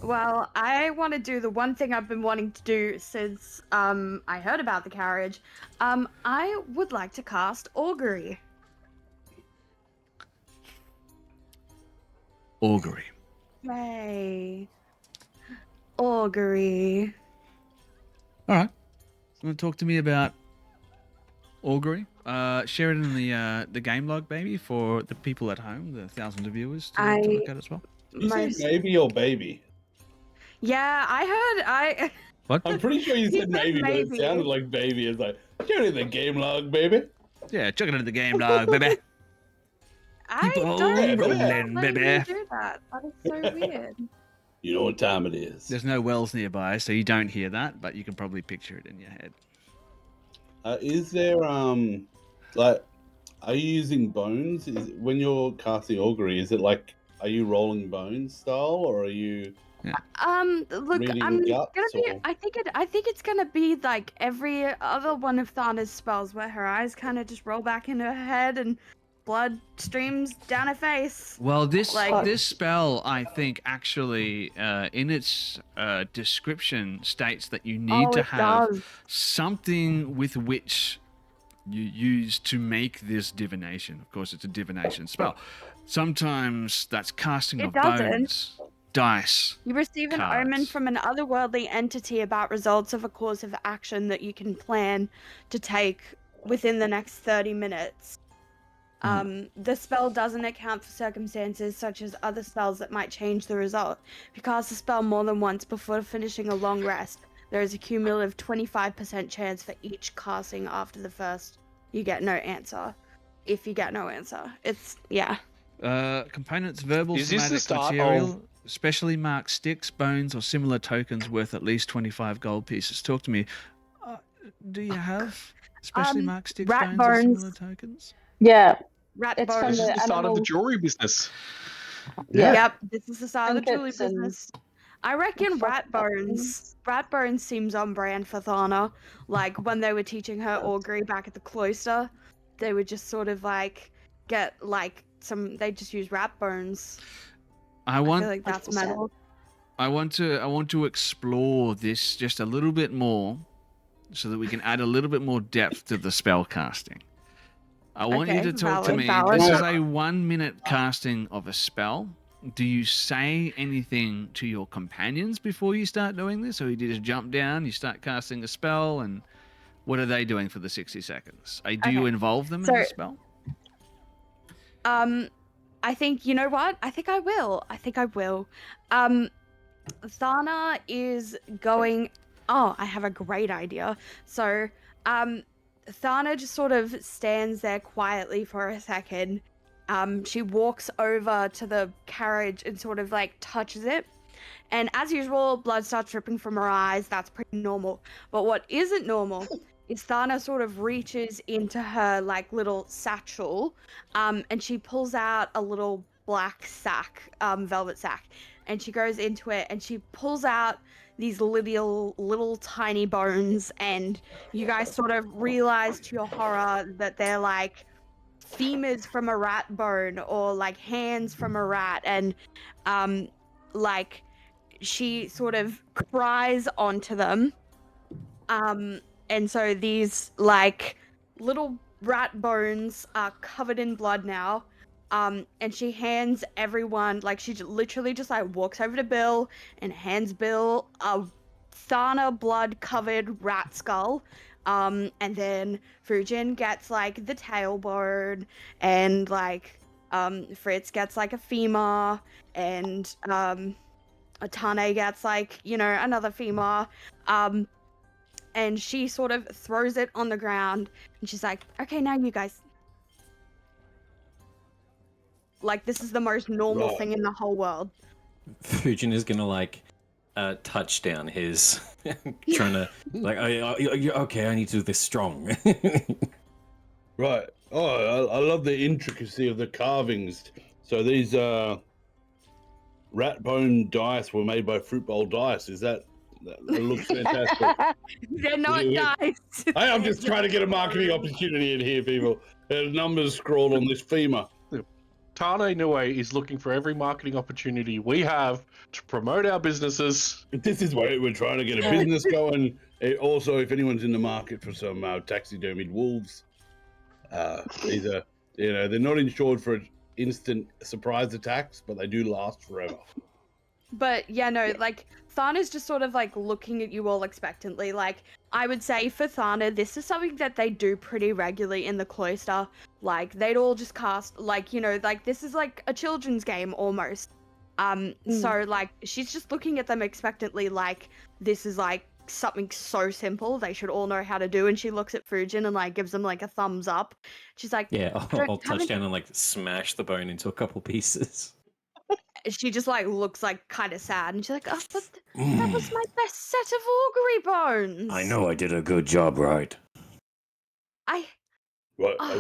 G: Well, I want to do the one thing I've been wanting to do since, I heard about the carriage. I would like to cast Augury.
C: Augury.
G: Yay. Augury.
C: All right. You want to talk to me about Augury? Share it in the game log, baby, for the people at home, the thousands of viewers to look at as well.
E: You said maybe or baby?
G: Yeah, I
C: What?
E: I'm pretty sure you
G: He
E: said
G: said
E: maybe, but it
G: maybe.
E: sounded like baby. It's like, share it in the game log, baby.
C: Yeah, chuck it into the game log, baby.
G: I
C: Keep on
G: don't
C: rolling,
G: let
C: baby.
G: me do that. That is so weird.
E: You know what time it is.
C: There's no wells nearby, so you don't hear that, but you can probably picture it in your head.
E: Is there like, are you using bones? When you're casting augury, is it like, are you rolling bones style, or are you?
G: Look,
E: Reading
G: I'm
E: guts,
G: gonna be.
E: or-
G: I think it's gonna be like every other one of Thana's spells, where her eyes kind of just roll back into her head and blood streams down her face.
C: Well, this
G: Like-
C: this spell, I think, actually, in its description, states that you need to
G: it
C: have
G: does.
C: something with which you use to make this divination. Of course, it's a divination spell. Sometimes that's casting
G: It
C: of
G: doesn't.
C: bones, dice.
G: You receive an omen
C: Cards.
G: from an otherworldly entity about results of a course of action that you can plan to take within the next 30 minutes. The spell doesn't account for circumstances such as other spells that might change the result. If you cast a spell more than once before finishing a long rest, there is a cumulative 25% chance for each casting after the first. You get no answer. If you get no answer, it's yeah.
C: Components: verbal,
A: Is this the
C: somatic
A: start
C: material, specially marked sticks, bones, or similar tokens worth at least 25 gold pieces. Talk to me. Do you have specially marked sticks,
B: rat
C: bones, or
B: bones.
C: similar tokens?
B: Yeah,
G: Rat
B: It's from
G: bones.
A: This is
B: the
A: the start of the
B: animal-
A: jewelry business.
B: Yeah.
G: Yep, this is the start of the jewelry
B: Trinkets and-
G: business. I reckon
B: Fuck
G: rat
B: that
G: bones. Rat bones seems on brand for Thana. Like when they were teaching her augury back at the cloister, they would just sort of like get like some. They just use rat bones.
C: I
G: I
C: want
G: feel like that's
B: 100%.
G: metal.
C: I want to explore this just a little bit more, so that we can add a little bit more depth to the spell casting. I want you
G: Okay,
C: to talk to
G: valid,
C: me.
G: valid.
C: This is a 1-minute casting of a spell. Do you say anything to your companions before you start doing this, or you just jump down, you start casting a spell, and what are they doing for the 60 seconds? Do you
G: Okay,
C: involve them in
G: so-
C: the spell?
G: I think you know what? I think I will. Thana is going. Oh, I have a great idea. So, Thana just sort of stands there quietly for a second. She walks over to the carriage and sort of like touches it. And as usual, blood starts dripping from her eyes. That's pretty normal. But what isn't normal is Thana sort of reaches into her like little satchel, and she pulls out a little black sack, velvet sack, and she goes into it and she pulls out these little tiny bones, and you guys sort of realize to your horror that they're like femurs from a rat bone or like hands from a rat, and like she sort of cries onto them, and so these like little rat bones are covered in blood now, and she hands everyone, like she literally just like walks over to Bill and hands Bill a Thana blood covered rat skull, and then Fujin gets like the tailbone, and like Fritz gets like a femur, and Tane gets like, you know, another femur, and she sort of throws it on the ground, and she's like, okay, now you guys. Like, this is the most normal thing in the whole world.
F: Fujin is gonna like touch down his trying to like okay, I need to do this strong.
E: Right. Oh, I love the intricacy of the carvings. So these rat bone dice were made by Fruit Bowl Dice. Is that looks fantastic.
G: They're not nice.
E: Hey, I'm just trying to get a marketing opportunity in here, people. There's numbers scrawled on this femur.
A: Tane Nue is looking for every marketing opportunity we have to promote our businesses.
E: This is why we're trying to get a business going. Also, if anyone's in the market for some taxidermied wolves, these are, you know, they're not insured for instant surprise attacks, but they do last forever.
G: But yeah, no, like Thana's just sort of like looking at you all expectantly. Like, I would say for Thana, this is something that they do pretty regularly in the cloister. Like, they'd all just cast, like, you know, like this is like a children's game almost. So like she's just looking at them expectantly, like this is like something so simple they should all know how to do. And she looks at Fujin and like gives them like a thumbs up. She's like,
F: yeah, I'll touch down and like smash the bone into a couple pieces.
G: She just like looks like kind of sad, and she's like, "Oh, but that was my best set of augury bones."
F: I know I did a good job, right?
E: Right, are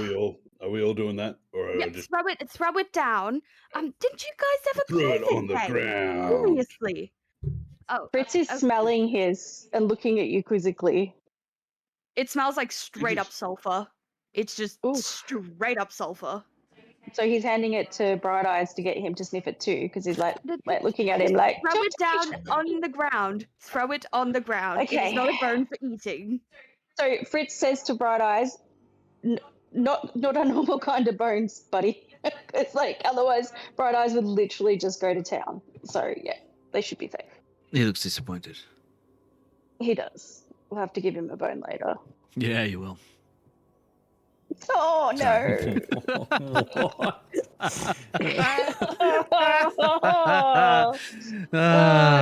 E: we all doing that, or
G: Yeah,
E: just
G: throw it down. Didn't you guys ever
E: throw
G: play
E: it on the
G: this game?
E: ground?
G: Seriously. Oh,
B: Fritz is smelling his and looking at you quizzically.
G: It smells like straight up sulfur. It's just straight up sulfur.
B: So he's handing it to Bright Eyes to get him to sniff it too, because he's like looking at him like,
G: throw it down on the ground. Throw it on the ground.
B: Okay.
G: It's not a bone for eating.
B: So Fritz says to Bright Eyes, not a normal kind of bones, buddy. It's like otherwise Bright Eyes would literally just go to town. So yeah, they should be safe.
C: He looks disappointed.
B: He does. We'll have to give him a bone later.
C: Yeah, you will.
B: Oh no! I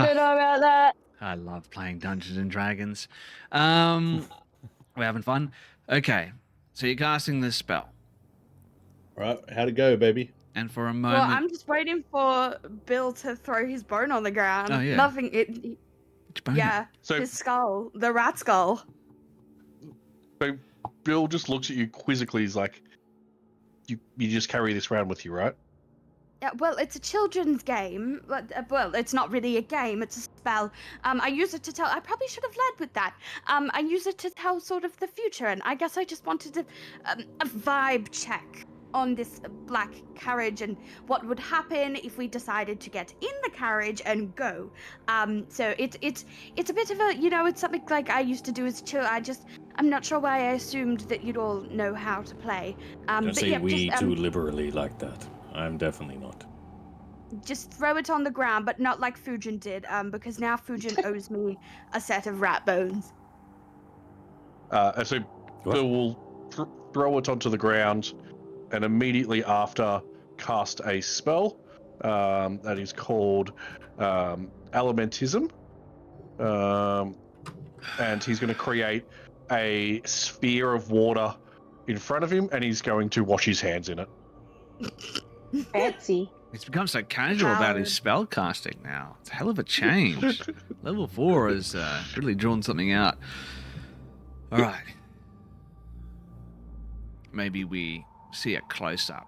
B: don't know about that.
C: I love playing Dungeons and Dragons. We're having fun. Okay, so you're casting this spell,
E: Right, how'd it go, baby?
C: and for a moment,
G: Well, I'm just waiting for Bill to throw his bone on the ground.
C: Oh, yeah.
G: Nothing.
C: Which bone?
G: Yeah,
A: So-
G: his skull, the rat skull.
A: So Bill just looks at you quizzically. He's like, "You just carry this around with you, right?"
G: Yeah, well, it's a children's game, but well, it's not really a game. It's a spell. I use it to tell. I probably should have led with that. I use it to tell sort of the future, and I guess I just wanted to a vibe check on this black carriage and what would happen if we decided to get in the carriage and go. So it's a bit of a, you know, it's something like I used to do as a child. I'm not sure why I assumed that you'd all know how to play.
F: Don't
G: but
F: say
G: yeah,
F: we
G: just,
F: too liberally like that. I'm definitely not.
G: Just throw it on the ground, but not like Fujin did, because now Fujin owes me a set of rat bones.
A: And so Bill will throw it onto the ground, and immediately after cast a spell that is called Elementism, and he's going to create a sphere of water in front of him, and he's going to wash his hands in it.
B: Fancy.
C: he's become so casual about his spell casting now. It's a hell of a change. Level 4 has really drawn something out. All right. Maybe we see a close-up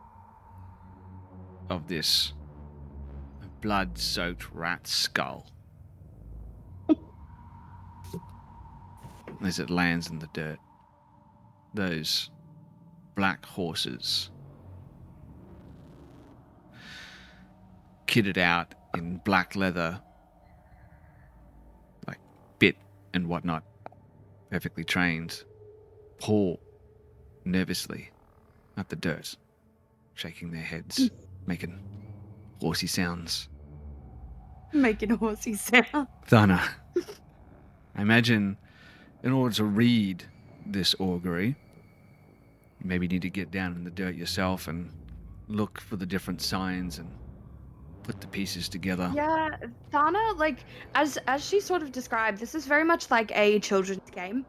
C: of this blood-soaked rat skull as it lands in the dirt. Those black horses, kitted out in black leather, like bit and whatnot, perfectly trained, paw nervously at the dirt, shaking their heads, making horsey sounds.
G: Making a horsey sound.
C: Thana, I imagine in order to read this augury, you maybe need to get down in the dirt yourself and look for the different signs and put the pieces together.
G: Yeah, Thana, like, as she sort of described, this is very much like a children's game.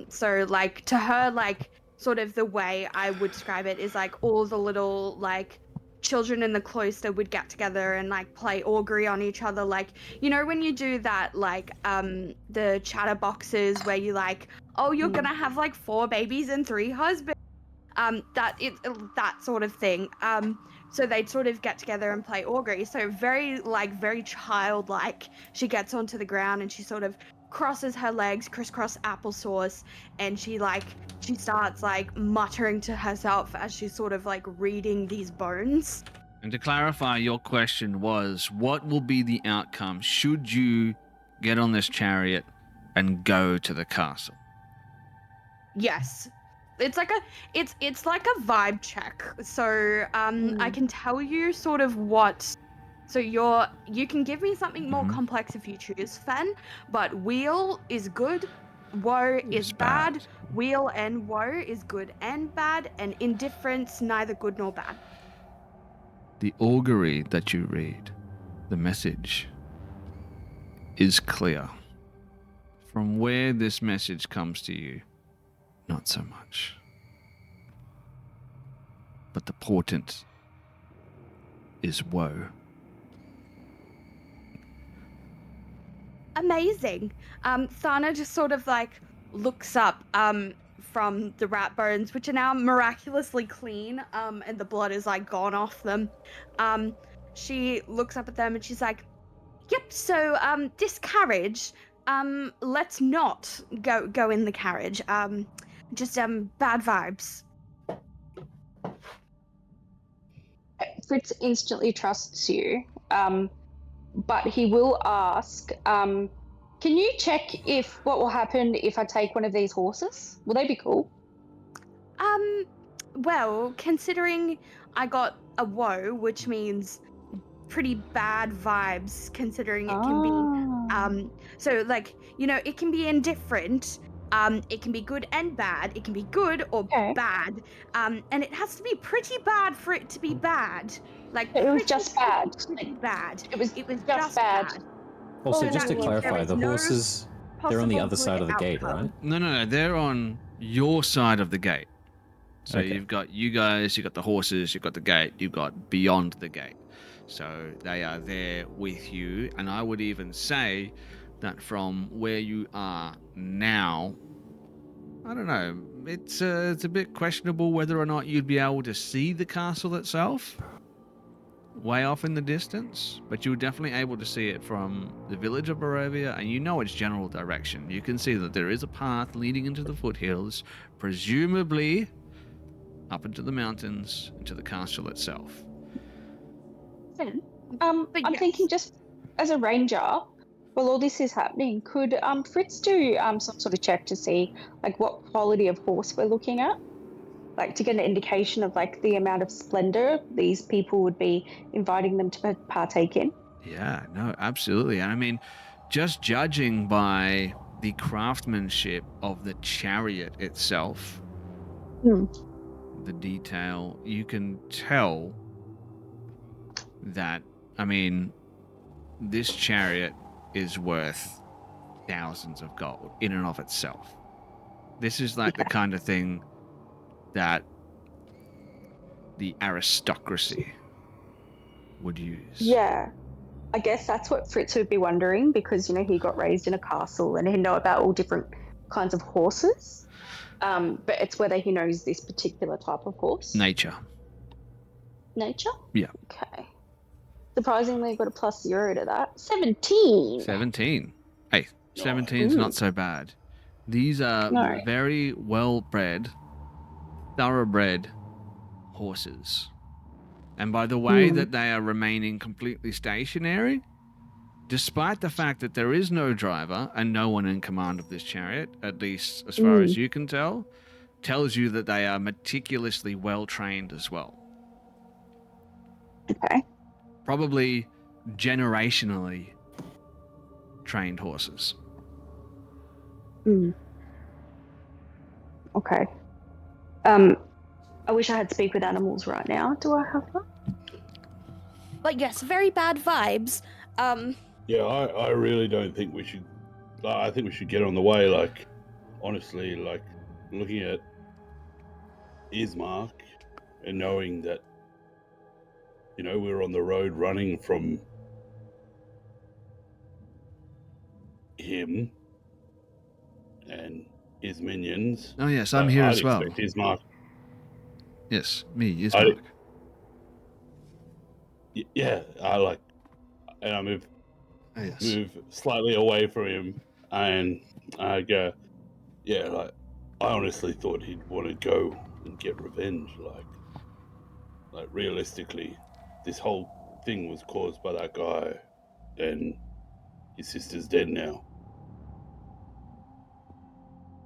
G: So, like, to her, like, sort of the way I would describe it is, like, all the little, like, children in the cloister would get together and, like, play augury on each other. Like, you know when you do that, like, the chatter boxes where you, like, oh, you're gonna have, like, 4 babies and 3 husbands. That sort of thing. So they'd sort of get together and play augury. So very childlike. She gets onto the ground and she sort of crosses her legs, crisscross applesauce, and she starts like muttering to herself as she's sort of like reading these bones.
C: And to clarify, your question was, what will be the outcome should you get on this chariot and go to the castle?
G: Yes. It's like a vibe check. So I can tell you sort of what. So you can give me something more complex if you choose, Fen. But wheel is good, woe is bad. Wheel and woe is good and bad, and indifference neither good nor bad.
C: The augury that you read, the message, is clear. From where this message comes to you, not so much. But the portent is woe.
G: Amazing. Thana just sort of like looks up from the rat bones, which are now miraculously clean, and the blood is like gone off them. She looks up at them and she's like, yep, so this carriage, let's not go in the carriage. Just bad vibes.
B: Fritz instantly trusts you, but he will ask, can you check what will happen if I take one of these horses? Will they be cool?
G: Well, considering I got a woe, which means pretty bad vibes, considering it can be, so like, you know, it can be indifferent. It can be good and bad. It can be good or bad. And it has to be pretty bad for it to be bad. Like
B: it was just bad.
G: Bad.
B: It was
G: just bad.
F: Also,
G: So
F: just to
G: that means
F: clarify,
G: there is
F: the
G: no
F: horses, they're on the other side of the gate,
G: outcome.
F: right?
C: No, they're on your side of the gate. So
F: Okay.
C: you've got you guys, you've got the horses, you've got the gate, you've got beyond the gate. So they are there with you, and I would even say that from where you are now, I don't know, it's a bit questionable whether or not you'd be able to see the castle itself way off in the distance, but you're definitely able to see it from the village of Barovia, and you know its general direction. You can see that there is a path leading into the foothills, presumably up into the mountains, into the castle itself.
B: I'm thinking just as a ranger, while all this is happening, could Fritz do some sort of check to see like what quality of horse we're looking at? Like to get an indication of like the amount of splendor these people would be inviting them to partake in?
C: Yeah, no, absolutely. And I mean, just judging by the craftsmanship of the chariot itself, the detail, you can tell that, I mean, this chariot is worth thousands of gold in and of itself. This is like the kind of thing that the aristocracy would use.
B: Yeah. I guess that's what Fritz would be wondering, because, you know, he got raised in a castle and he'd know about all different kinds of horses. But it's whether he knows this particular type of horse.
C: Nature.
B: Nature?
C: Yeah.
B: Okay. Surprisingly, I got a +0 to that. 17.
C: 17. Hey, 17's not so bad. These are
B: No.
C: very well-bred, thoroughbred horses. And by the way that they are remaining completely stationary, despite the fact that there is no driver and no one in command of this chariot, at least as far as you can tell, tells you that they are meticulously well-trained as well.
B: Okay.
C: Probably generationally trained horses.
B: Okay. I wish I had speak with animals right now. Do I have that?
G: But yes, very bad vibes.
E: Yeah, I really don't think we should. I think we should get on the way. Like, honestly, like looking at Ismark and knowing that, you know, we're on the road running from him and his minions.
C: Oh yes, I'm here as well.
E: I'd expect Ismark.
C: Yes, me, Ismark.
E: Yeah, and I move slightly away from him, and I go, yeah, like I honestly thought he'd want to go and get revenge. Like realistically, this whole thing was caused by that guy, and his sister's dead now.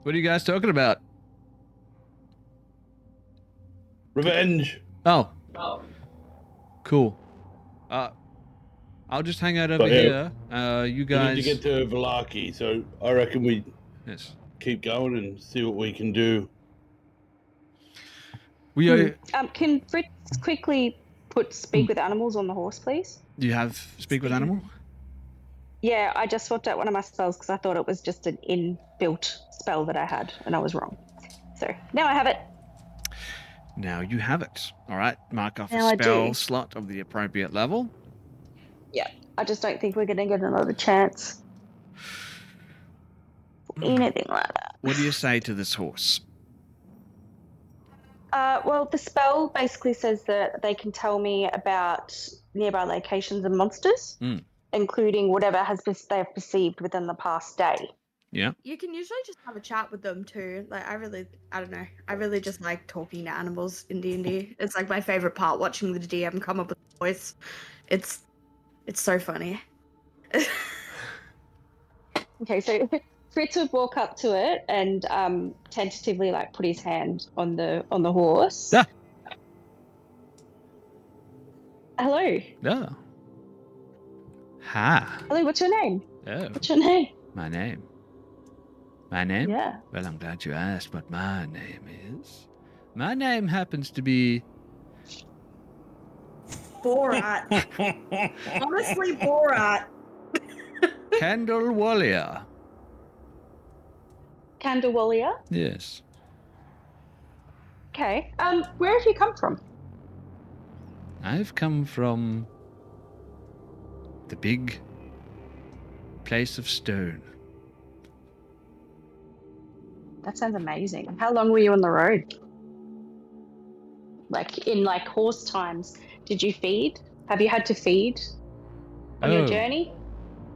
C: What are you guys talking about?
E: Revenge.
C: Oh. Cool. I'll just hang out over here. You guys.
E: We need to get to Velaki, so I reckon we keep going and see what we can do.
C: We are.
B: Can Fritz quickly put speak with animals on the horse, please?
C: Do you have speak with animal?
B: Yeah, I just swapped out one of my spells because I thought it was just an inbuilt spell that I had, and I was wrong. So now I have it.
C: Now you have it. All right, mark off
B: Now
C: a
B: I
C: spell
B: do.
C: slot of the appropriate level.
B: Yeah, I just don't think we're going to get another chance. Anything like that.
C: What do you say to this horse?
B: Well, the spell basically says that they can tell me about nearby locations and monsters, including whatever they've perceived within the past day.
C: Yeah.
G: You can usually just have a chat with them too. Like I don't know. I really just like talking to animals in D&D. It's like my favorite part, watching the DM come up with a voice. It's so funny.
B: Okay, so Fritz would walk up to it and tentatively like put his hand on the horse.
C: Yeah.
B: Hello.
C: Yeah. Ha.
B: Hello, what's your name?
C: Oh.
B: What's your name?
C: My name. My name?
B: Yeah.
C: Well, I'm glad you asked what my name is. My name happens to be...
G: Borat. Honestly, Borat.
C: Candle Wallia.
B: Candawalia?
C: Yes.
B: Okay. Where have you come from?
C: I've come from the big place of stone.
B: That sounds amazing. How long were you on the road? Like in horse times, did you feed? Have you had to feed on your journey?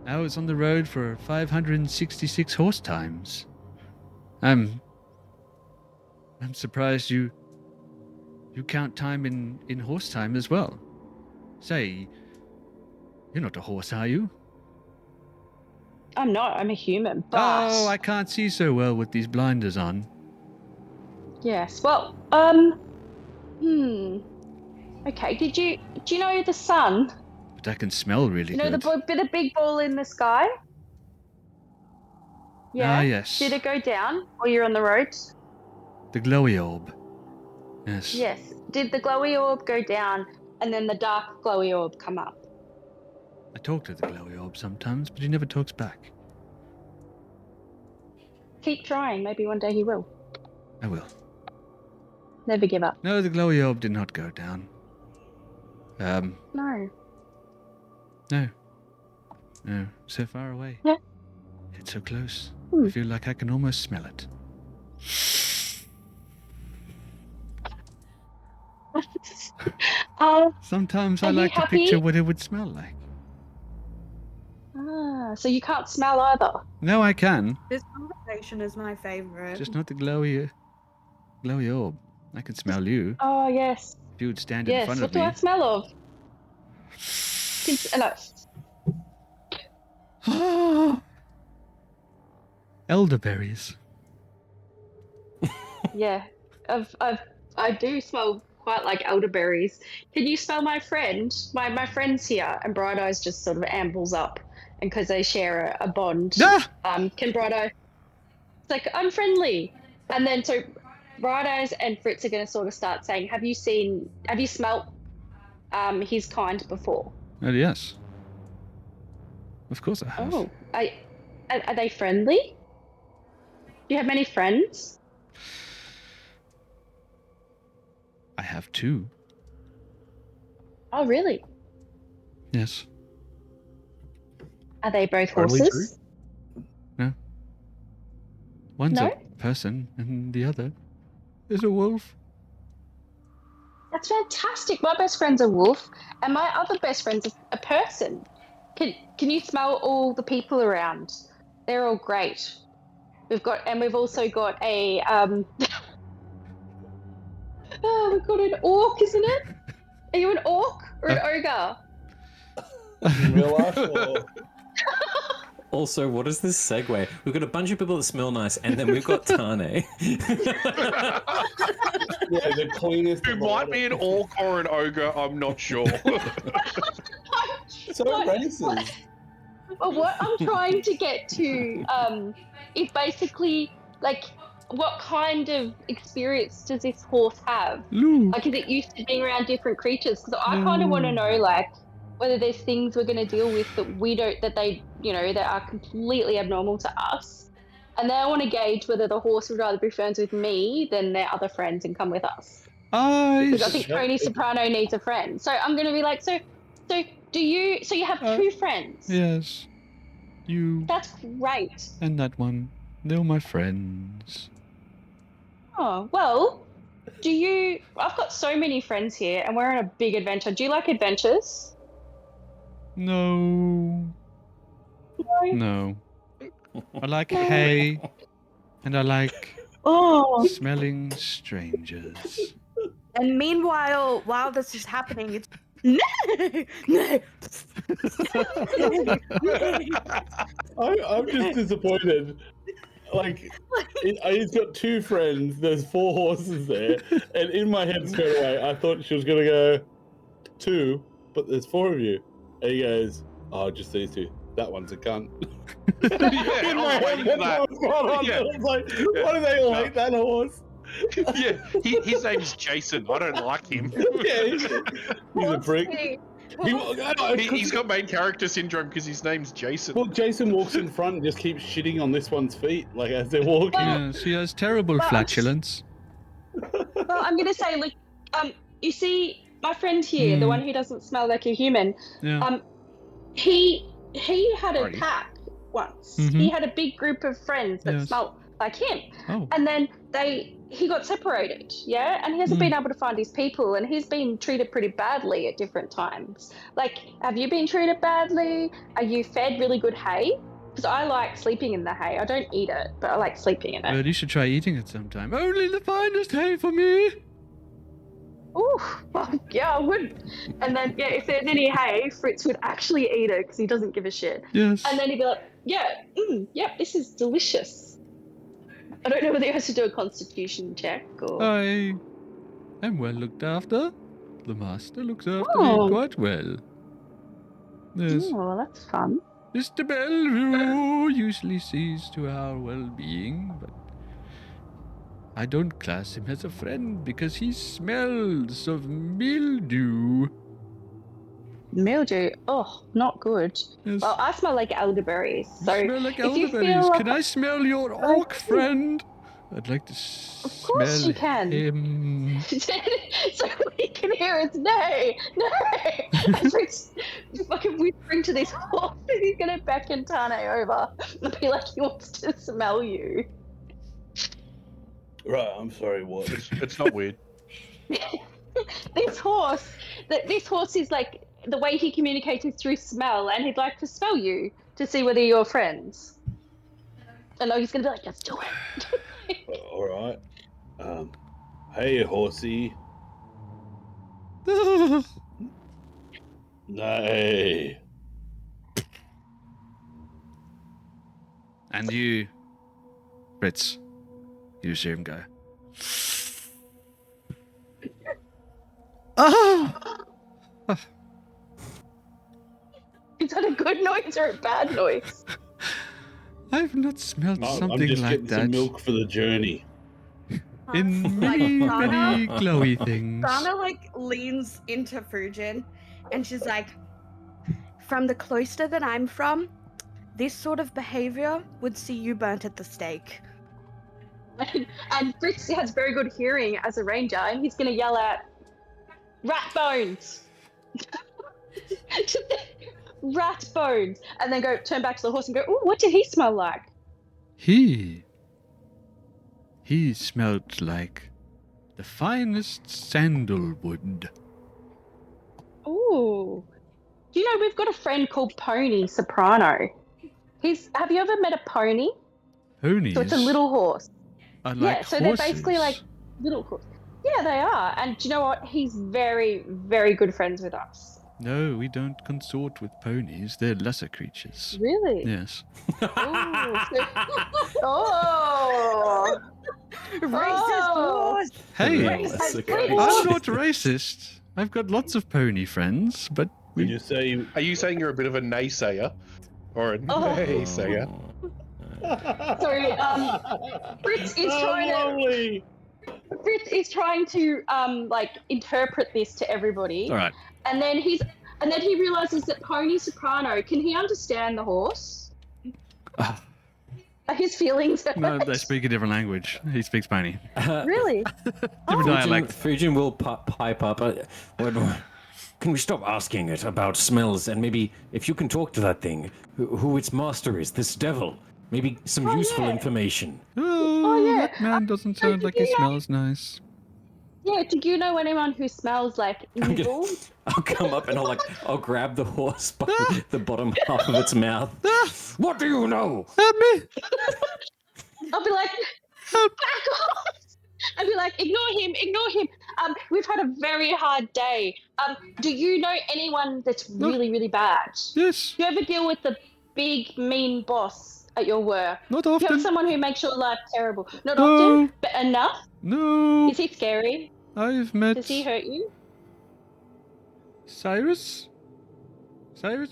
C: I was on the road for 566 horse times. I'm surprised you count time in horse time as well. Say, you're not a horse, are you?
B: I'm not. I'm a human. But...
C: Oh, I can't see so well with these blinders on.
B: Yes. Well, Okay. Do you know the sun?
C: But I can smell really
B: You know
C: good.
B: the big ball in the sky? Yeah.
C: Ah, yes.
B: Did it go down while you're on the road?
C: The glowy orb. Yes.
B: Yes. Did the glowy orb go down and then the dark glowy orb come up?
C: I talk to the glowy orb sometimes, but he never talks back.
B: Keep trying. Maybe one day he will.
C: I will.
B: Never give up.
C: No, the glowy orb did not go down.
B: No.
C: No, so far away.
B: Yeah.
C: It's so close. I feel like I can almost smell it. Sometimes I
B: Are you
C: like to
B: happy?
C: picture what it would smell like.
B: So you can't smell either.
C: No, I can.
G: This conversation is my favorite.
C: Just not the glowy orb. I can smell you.
B: Oh yes,
C: If you would stand in
B: yes.
C: front
B: What
C: of
B: do
C: me.
B: I smell of? No.
C: Elderberries.
B: Yeah, I do smell quite like elderberries. Can you smell my friend? My friend's here, and Bright Eyes just sort of ambles up, and because they share a bond,
C: Ah!
B: can Bright Eye? It's like I'm friendly, and then so Bright Eyes and Fritz are going to sort of start saying, have you smelt his kind before?
C: Oh, yes. Of course I have.
B: Oh, are they friendly? Do you have many friends?
C: I have 2.
B: Oh, really?
C: Yes.
B: Are they both
A: Only
B: horses?
C: No. One's
B: No?
C: a person, and the other is a wolf.
B: That's fantastic. My best friend's a wolf, and my other best friend's a person. Can you smell all the people around? They're all great. We've also got a we've got an orc, isn't it? Are you an orc or an ogre?
E: In real life, or...
F: Also, what is this segue? We've got a bunch of people that smell nice, and then we've got Tane.
E: Yeah, the cleanest.
A: Who
E: of the
A: might
E: lot.
A: be an orc or an ogre, I'm not sure.
E: So racist.
B: But what I'm trying to get to is basically like, what kind of experience does this horse have?
C: Lou.
B: Like, is it used to being around different creatures? Because I kind of want to know, like, whether there's things we're going to deal with that we don't, that they, that are completely abnormal to us. And then I want to gauge whether the horse would rather be friends with me than their other friends and come with us. Because I think Tony Soprano needs a friend. So I'm going to be like, so you have 2 friends?
C: Yes. You
B: That's great.
C: and that one. They're my friends.
B: Oh, well, I've got so many friends here and we're on a big adventure. Do you like adventures?
C: No. No. I like hay, and I like smelling strangers.
G: And meanwhile, while this is happening, it's no.
E: I'm just disappointed. Like, he's got 2 friends. There's 4 horses there, and in my head straight away, I thought she was gonna go 2, but there's 4 of you. And he goes, "Oh, just these 2. That one's a cunt."
A: Yeah,
E: In my
A: I'm
E: head,
A: waiting
E: that's
A: for that.
E: what was going on.
A: Yeah.
E: I was like, why do they all hate that horse?
A: Yeah, his name's Jason. I don't like him.
E: Yeah, he's a prick.
A: He's got main character syndrome because his name's Jason.
E: Well, Jason walks in front and just keeps shitting on this one's feet, like as they're walking.
C: Yes, he has terrible
B: Well,
C: flatulence.
B: Well, I'm going to say, like, you see, my friend here, the one who doesn't smell like a human,
C: Yeah.
B: he had a
A: Alrighty.
B: pack once.
C: Mhm.
B: He had a big group of friends that
C: Yes.
B: smelled like him.
C: Oh.
B: And then he got separated, yeah? And he hasn't been able to find his people, and he's been treated pretty badly at different times. Like, have you been treated badly? Are you fed really good hay? Because I like sleeping in the hay. I don't eat it, but I like sleeping in it.
C: Well, you should try eating it sometime. Only the finest hay for me.
B: Ooh, well, yeah, I would. And then, yeah, if there's any hay, Fritz would actually eat it because he doesn't give a shit.
C: Yes.
B: And then he'd be like, yep, this is delicious. I don't know whether he has to do a constitution check or...
C: I am well looked after. The master looks after
B: Oh.
C: me quite well. Yes.
B: Oh, well, that's fun.
C: Mr. Bellevue usually sees to our well-being, but I don't class him as a friend because he smells of mildew.
B: Mildew. Oh, not good.
C: Yes.
B: Well, I smell like elderberries.
C: You
B: So
C: smell like
B: if you
C: elderberries.
B: feel
C: Can I smell your orc friend? I'd like to
B: Of course
C: smell
B: you can.
C: him.
B: so we can hear it's no. And Fritz fucking whispering to this horse, he's gonna beckon Tane over and be like, he wants to smell you.
E: Right, I'm sorry, what?
A: It's not weird.
B: this horse is like, the way he communicates is through smell, and he'd like to smell you to see whether you're friends. And he's gonna be like, let's do it.
E: All right. Hey, horsey. Nay.
C: And you, Fritz, you see him go. Oh!
B: Is that a good noise or a bad noise?
C: I've not smelled
E: I'm
C: something
E: just
C: like
E: getting
C: that
E: some milk for the journey.
C: in
G: Like,
C: many,
G: Thana-
C: many glowy things.
G: Thana like leans into Fujin and she's like, from the cloister that I'm from, this sort of behavior would see you burnt at the stake.
B: And Fritz has very good hearing as a ranger, and he's gonna yell out, "Rat bones!" Rat bones! And then turn back to the horse and go, "Ooh, what did he smell like?"
C: He smelled like the finest sandalwood.
B: Ooh. Do you know we've got a friend called Pony Soprano? Have you ever met a pony?
C: Ponies?
B: So it's a little horse.
C: are like
B: Yeah, so they're basically like
C: horses.
B: little horses. Yeah, they are. And do you know what? He's very, very good friends with us.
C: No, we don't consort with ponies. They're lesser creatures.
B: Really?
C: Yes.
B: Oh!
G: Racist horse!
C: Hey,
F: That's okay.
C: I'm not racist. I've got lots of pony friends, but
E: Did you say?
A: Are you saying you're a bit of a naysayer? Or a naysayer?
B: So, Fritz is trying to...
E: lovely.
B: Fritz is trying to interpret this to everybody,
C: all right.
B: and then he realizes that Pony Soprano, can he understand the horse?
C: Ah,
B: Are his feelings hurt?
C: no, they speak a different language. He speaks pony.
B: Really?
C: Different dialect.
F: Fujin will pipe up. Can we stop asking it about smells, and maybe if you can talk to that thing, who its master is, this devil, maybe some useful
B: yeah.
F: information.
C: Oh,
B: yeah.
C: that man doesn't sound like he smells nice.
B: Yeah, do you know anyone who smells like evil?
F: I'll come up and I'll grab the horse by the bottom half of its mouth. What do you know?
C: Help me!
B: I'll be like, back off! I'll be like, ignore him. We've had a very hard day. Do you know anyone that's really, really bad?
C: Yes,
B: Do you ever deal with the big, mean boss at your work?
C: not
B: Do you have
C: often.
B: someone who makes your life terrible? Not
C: No.
B: often, but enough?
C: No,
B: Is he scary?
C: I've met
B: Does he hurt you?
C: Cyrus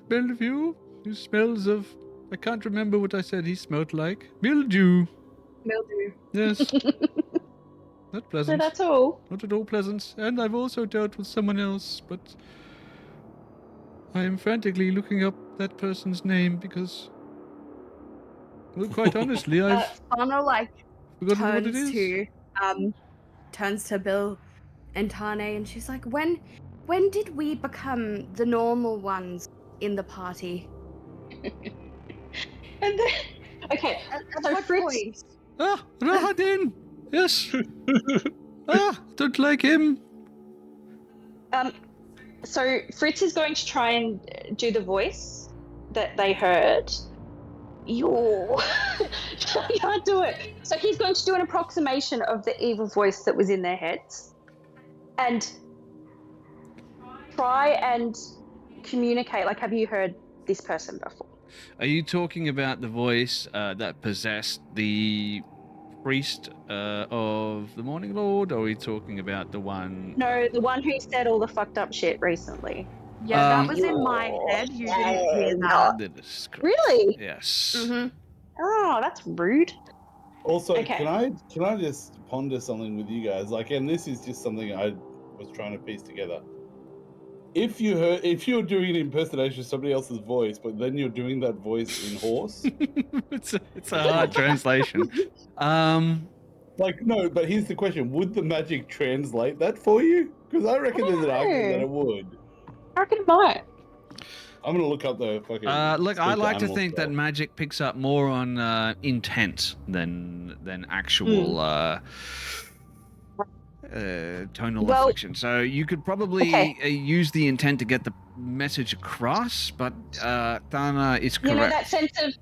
C: Bellevue, who smells of... I can't remember what I said he smelled like. Mildew.
B: Mildew.
C: Yes. Not
B: So
C: pleasant.
B: that's all.
C: Not at all pleasant. And I've also dealt with someone else, but I am frantically looking up that person's name because, well, quite honestly, I've
G: Thana
C: forgotten what it is.
G: turns to Bill and Tane, and she's like, when did we become the normal ones in the party?
B: And then, okay, so
G: what
B: Fritz,
G: point?
C: Ah, Rahadin! Yes! Don't like him.
B: so Fritz is going to try and do the voice that they heard. I can't do it. So he's going to do an approximation of the evil voice that was in their heads, and try and communicate. Like, have you heard this person before?
C: Are you talking about the voice that possessed the priest of the Morning Lord, or are we talking about the one...
B: No, the one who said all the fucked up shit recently.
G: Yeah, that
C: Um,
G: was in my head. You didn't hear that.
C: That is correct.
B: Really?
C: Yes.
G: Mm-hmm.
B: Oh, that's rude.
E: Also,
B: Okay.
E: can I just ponder something with you guys? Like, and this is just something I was trying to piece together. If you're doing an impersonation of somebody else's voice, but then you're doing that voice in horse,
C: it's a hard translation.
E: like, no. But here's the question: would the magic translate that for you? Because I reckon there's an argument that it would.
B: I reckon it might.
E: I'm gonna look up the fucking.
C: Look, I
E: speak
C: like to
E: animal
C: think that
E: stuff.
C: magic picks up more on intent than actual tonal
B: Well-
C: infliction. So you could probably use the intent to get the message across, but Thana is correct.
B: You know that sense of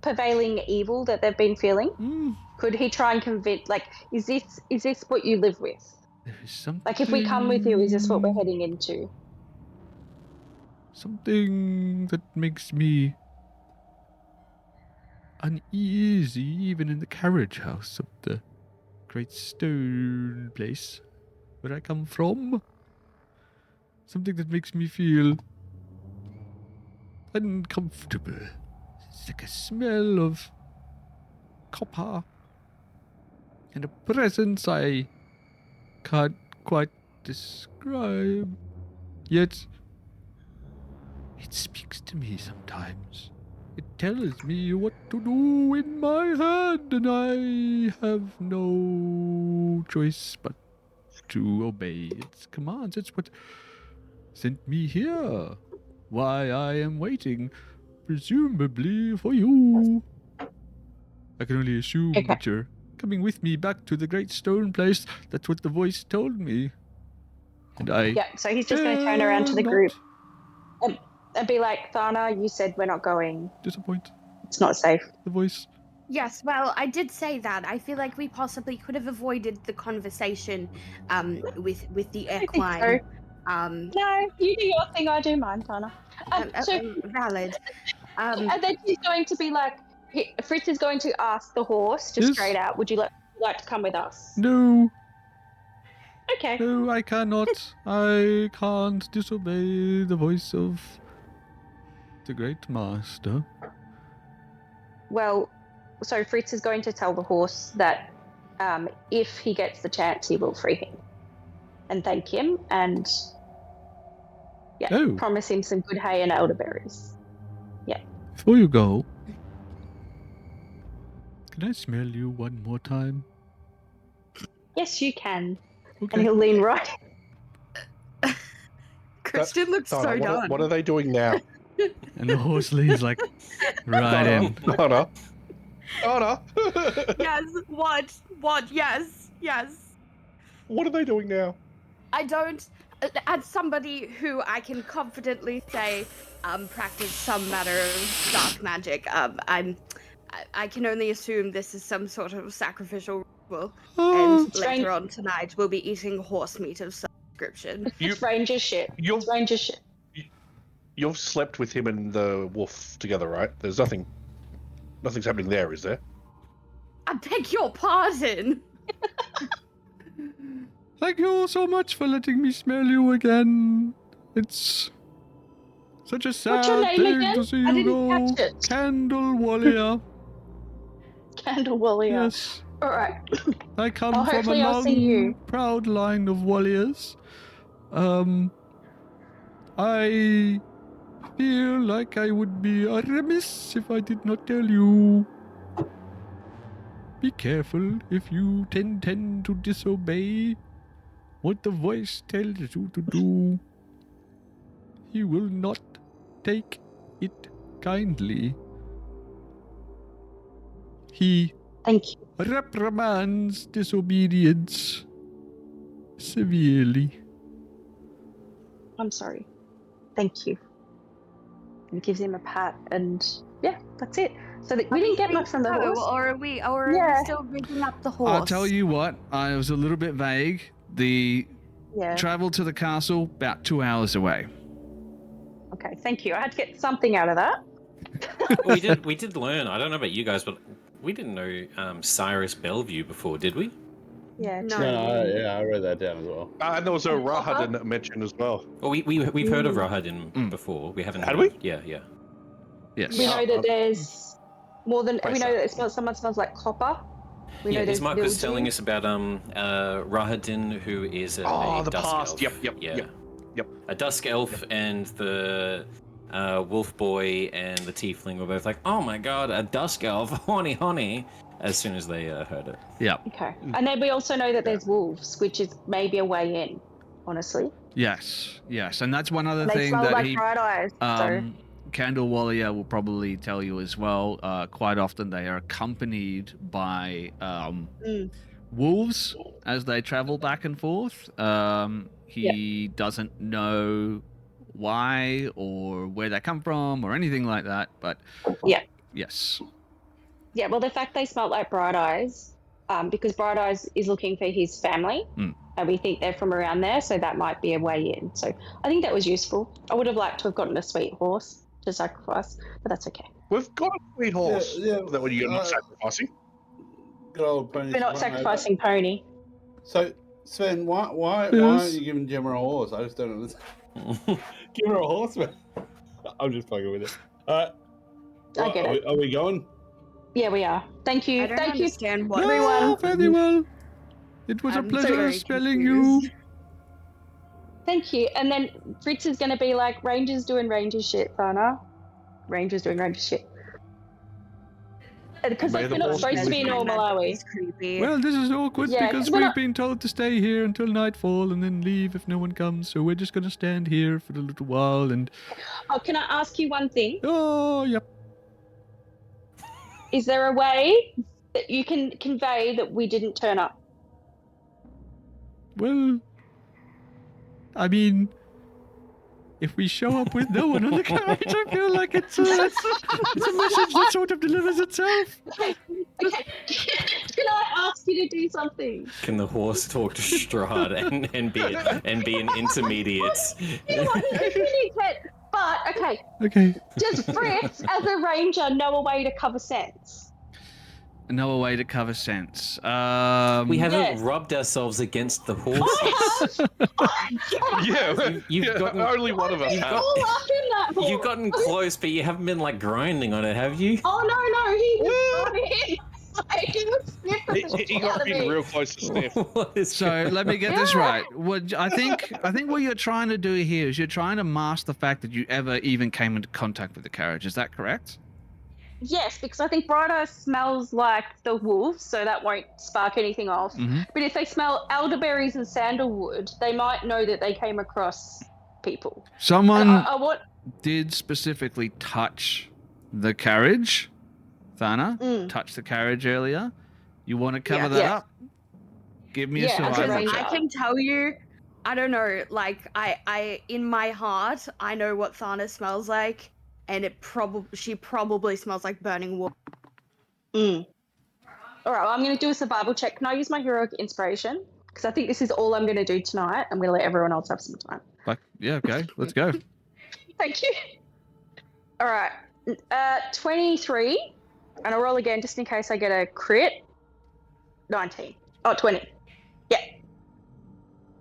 B: prevailing evil that they've been feeling?
C: Mm,
B: Could he try and convince? Like, is this what you live with?
C: there is something.
B: Like, if we come with you, is this what we're heading into?
C: Something that makes me uneasy, even in the carriage house of the great stone place where I come from. Something that makes me feel uncomfortable. It's like a smell of copper and a presence I can't quite describe. Yet, it speaks to me sometimes. It tells me what to do in my head, and I have no choice but to obey its commands. It's what sent me here. Why I am waiting, presumably for you. I can only assume that you're coming with me back to the great stone place. That's what the voice told me. And I
B: Yeah, so he's just going to turn around to the
C: dare
B: group
C: not
B: and be like, Thana, you said we're not going.
C: disappoint
B: It's not safe.
C: the voice.
G: Yes, well, I did say that. I feel like we possibly could have avoided the conversation with the
B: I think
G: equine.
B: so. No, you do your thing, I do mine, Thana.
G: Valid.
B: And then she's going to be like, Fritz is going to ask the horse just
C: Yes.
B: straight out, would you like to come with us?
C: No,
B: Okay.
C: no, I cannot. I can't disobey the voice of the great master.
B: Well, so Fritz is going to tell the horse that if he gets the chance, he will free him and thank him and
C: Oh.
B: promise him some good hay and elderberries.
C: Before you go, can I smell you one more time?
B: Yes, you can.
C: Okay.
B: And he'll lean right.
D: Christian looks
A: Thana,
D: so done.
A: what are they doing now?
C: And the horse leans like right in.
A: Thana. Thana.
G: Yes, what? Yes.
A: What are they doing now?
G: I don't, as somebody who I can confidently say practice some matter of dark magic, I can only assume this is some sort of sacrificial ritual, and later on tonight we'll be eating horse meat of some description.
B: It's ranger shit.
A: You've
B: It's ranger shit.
A: you've slept with him and the wolf together, right? There's nothing's happening there, is there?
G: I beg your pardon.
C: Thank you so much for letting me smell you again. It's such a
B: What's your
C: sad
B: name
C: thing
B: again?
C: to see
B: I
C: you
B: didn't
C: go.
B: catch it.
C: Candle Warrior.
B: Candle warrior.
C: Yes.
B: All right.
C: I come
B: Oh,
C: from a
B: hopefully I'll see you.
C: long, proud line of warriors. I feel like I would be remiss if I did not tell you. Be careful if you tend to disobey what the voice tells you to do. He will not take it kindly. He
B: Thank you.
C: reprimands disobedience severely.
B: I'm sorry. Thank you. And gives him a pat, and yeah, that's it. So we didn't get much from the horse.
G: Or are we still rigging up the horse?
C: I'll tell you what, I was a little bit vague. The
B: Yeah.
C: travel to the castle, about 2 hours away.
B: Okay. Thank you. I had to get something out of that.
F: We did learn. I don't know about you guys, but we didn't know Cyrus Bellevue before, did we?
B: Yeah.
G: No.
E: I read that down as well.
A: And there was a Rahadin mentioned as well.
F: Well, we've heard of Rahadin before. We haven't.
A: Had
F: heard-
A: we?
F: Yeah.
C: Yes.
B: We know that there's more than.
A: Price
B: We know
A: that.
B: that someone smells like copper. We know
F: Yeah,
B: there's
F: is Mark was telling
B: mildew.
F: us about Rahadin, who is a
A: The
F: dusk
A: past.
F: elf.
A: Yep.
F: A dusk elf and the wolf boy and the tiefling were both like, "Oh my god, a dusk elf, honey!" As soon as they heard it.
C: Yeah.
B: Okay. And then we also know that there's wolves, which is maybe a way in. Honestly,
C: Yes. And that's one other
B: they
C: thing
B: smell
C: that
B: like
C: he,
B: bright eyes. So
C: Candle Warrior will probably tell you as well. Quite often they are accompanied by wolves as they travel back and forth. He doesn't know why or where they come from or anything like that, but
B: Yeah.
C: yes.
B: Yeah, well, the fact they smelt like Bright Eyes, because Bright Eyes is looking for his family, and we think they're from around there, so that might be a way in. So I think that was useful. I would have liked to have gotten a sweet horse to sacrifice, but that's okay.
A: We've got a sweet horse.
E: Yeah,
A: Is that what you're not sacrificing?
E: Good old pony.
B: We're not sacrificing Pony.
E: So, Sven, why aren't you giving Gemma a horse? I just don't understand. Give her a horse, man. I'm just fucking with it.
B: I get it.
E: Are we going?
B: Yeah, we are. Thank you.
G: I don't
B: Thank you,
G: understand what
B: everyone.
C: Very well. It was
G: I'm
C: a pleasure
G: very
C: spelling
G: confused.
C: you.
B: Thank you. And then Fritz is going to be like, Rangers doing Ranger shit, Thana. Rangers doing Ranger shit. Because
A: May
B: like,
A: the
B: we're not
A: horse
B: supposed to be
A: be with you.
B: normal, are we?
G: It's creepy.
C: Well, this is awkward
B: Yeah,
C: because
B: 'cause we're
C: we've
B: not-
C: been told to stay here until nightfall and then leave if no one comes. So we're just going to stand here for a little while and...
B: Oh, can I ask you one thing?
C: Oh, yep.
B: Is there a way that you can convey that we didn't turn up?
C: Well, I mean, if we show up with no one on the carriage, I feel like it's a message that sort of delivers itself.
B: Okay. Can I ask you to do something?
F: Can the horse talk to Strahd and be an intermediate?
B: You know what? He really can. But, okay,
C: Okay.
B: does Fritz, as a ranger, know a way to cover sense?
C: No way to cover sense.
F: We haven't
B: Yeah.
F: rubbed ourselves against the horses.
A: Yeah,
F: You've gotten-
A: only one of us
F: you've
A: has.
F: got-
B: All up in that horse.
F: You've gotten close, but you haven't been like grinding on it, have you?
B: Oh, no, he was running. Like, he was sniffing the
A: He
B: shit
A: got
B: out of
A: being
B: me.
A: real close to sniff.
F: What is
C: So let me get this right. What I think what you're trying to do here is you're trying to mask the fact that you ever even came into contact with the carriage. Is that correct?
B: Yes, because I think Bright Eyes smells like the wolves, so that won't spark anything off.
C: Mm-hmm.
B: But if they smell elderberries and sandalwood, they might know that they came across people.
C: Someone
B: I want...
C: did specifically touch the carriage. Thana touched the carriage earlier. You want to cover that
B: Yeah.
C: up? Give me a
B: Yeah, as a
C: survival
B: ranger.
C: check.
G: I can tell you, I don't know, like I in my heart, I know what Thana smells like, and she probably smells like burning wood.
B: All right, well, I'm going to do a survival check. Can I use my heroic inspiration? Because I think this is all I'm going to do tonight. I'm going to let everyone else have some time.
C: Yeah, okay, let's go.
B: Thank you. All right, 23, and I'll roll again just in case I get a crit. 19. Oh, 20. Yeah.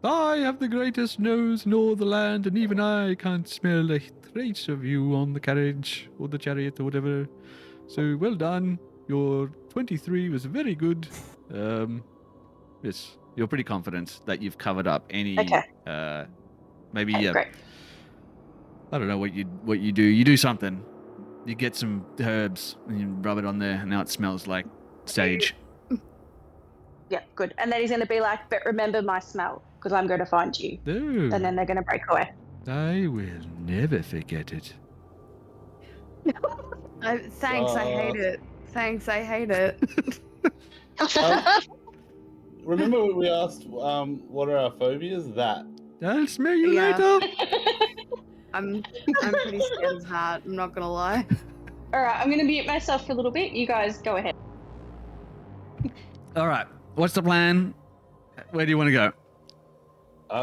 C: I have the greatest nose in all the land, and even I can't smell a trace of you on the carriage or the chariot or whatever. So well done. Your 23 was very good. Yes, you're pretty confident that you've covered up any.
B: Okay.
C: Maybe
B: Okay, great.
C: I don't know what you do. You do something. You get some herbs and you rub it on there, and now it smells like sage.
B: Yeah, good. And then he's going to be like, but remember my smell, because I'm going to find you.
C: No,
B: And then they're going to break away.
C: I will never forget it.
G: Thanks, I hate it. Thanks, I hate it.
E: Remember when we asked what are our phobias? That.
C: I'll smell you
G: Yeah.
C: later.
G: I'm pretty scared of that. I'm not gonna lie.
B: All right, I'm going to mute myself for a little bit. You guys go ahead.
C: All right. What's the plan? Where do you want to go?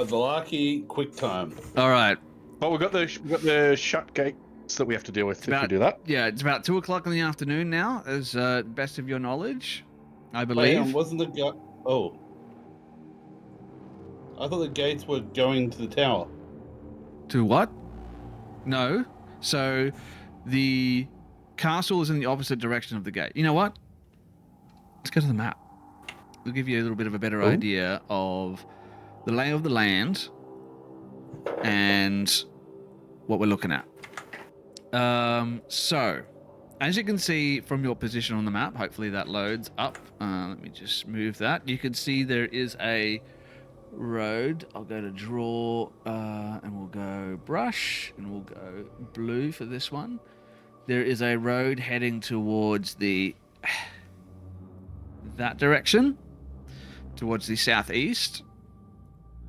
E: The Larky quick time.
C: All right.
A: Well, we've got the shut gates that we have to deal with if we do that.
C: Yeah, it's about 2:00 in the afternoon now, as best of your knowledge, I
E: Wait,
C: believe.
E: wasn't the Oh. I thought the gates were going to the tower.
C: To what? No. So, the castle is in the opposite direction of the gate. You know what? Let's go to the map. It'll give you a little bit of a better idea of the lay of the land and what we're looking at. So, as you can see from your position on the map, hopefully that loads up. Let me just move that. You can see there is a road. I'll go to draw, and we'll go brush, and we'll go blue for this one. There is a road heading towards that direction. towards the southeast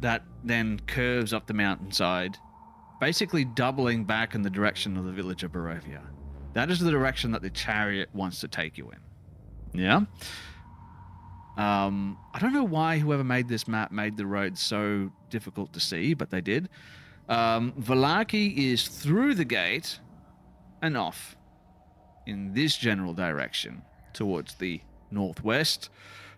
C: that then curves up the mountainside, basically doubling back in the direction of the village of Barovia. That is the direction that the chariot wants to take you in. Yeah? I don't know why whoever made this map made the road so difficult to see, but they did. Vallaki is through the gate and off in this general direction towards the northwest,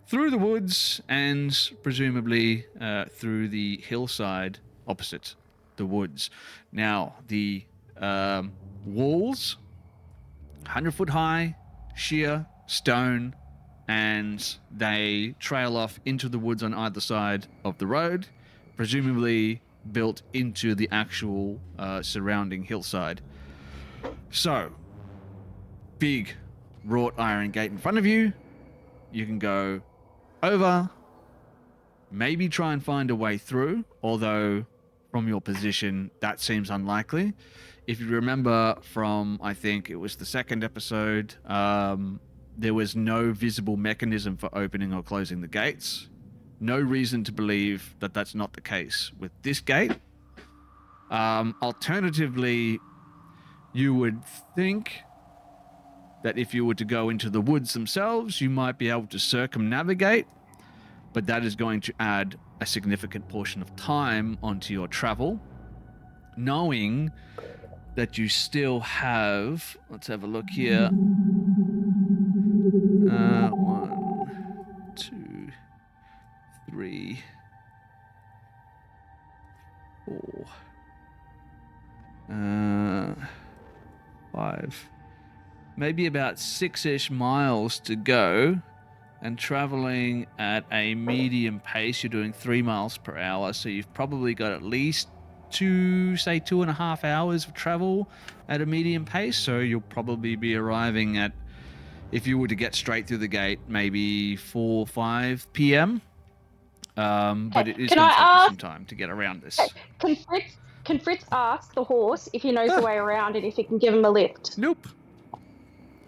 C: through the woods and presumably through the hillside opposite the woods. Now, the walls, 100-foot high, sheer stone, and they trail off into the woods on either side of the road, presumably built into the actual surrounding hillside. So, big wrought iron gate in front of you. You can go over, maybe try and find a way through, although from your position that seems unlikely. If you remember from, I think it was the second episode, there was no visible mechanism for opening or closing the gates. No reason to believe that that's not the case with this gate. Alternatively, you would think that if you were to go into the woods themselves, you might be able to circumnavigate, but that is going to add a significant portion of time onto your travel, knowing that you still have, let's have a look here, 1, 2, 3, 4, 5, maybe about 6-ish miles to go, and traveling at a medium pace. You're doing 3 miles per hour, so you've probably got at least 2.5 hours of travel at a medium pace. So you'll probably be arriving at, if you were to get straight through the gate, maybe 4 or 5 p.m. But it is going to take you some time to get around this.
B: Can Fritz ask the horse if he knows the way around and if he can give him a lift?
C: Nope.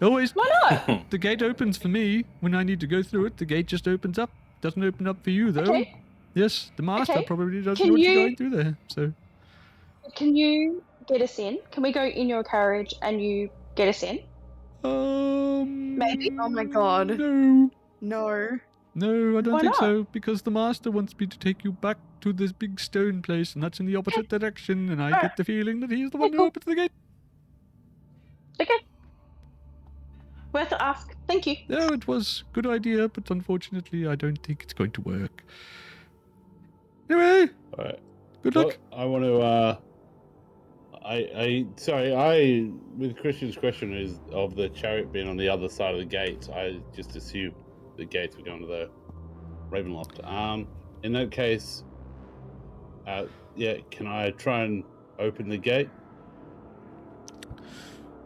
C: Always.
B: Why not?
C: The gate opens for me when I need to go through it. The gate just opens up. Doesn't open up for you, though.
B: Okay.
C: Yes, the master
B: Okay.
C: probably doesn't
B: Can
C: know what you're
B: you-
C: going through there. So
B: Can you get us in? Can we go in your carriage and you get us in?
G: Maybe. Oh my god.
C: No,
G: No.
C: I don't
B: Why
C: think
B: not?
C: so, because the master wants me to take you back to this big stone place, and that's in the opposite direction, and I get the feeling that he's the one who
B: cool.
C: opens the gate.
B: Okay. Worth a ask. Thank you.
C: No, it was a good idea, but unfortunately I don't think it's going to work. Anyway,
E: All right.
C: good
E: Well,
C: luck.
E: I want to. With Christian's question is of the chariot being on the other side of the gate. I just assumed the gates were going to the Ravenloft. In that case, can I try and open the gate?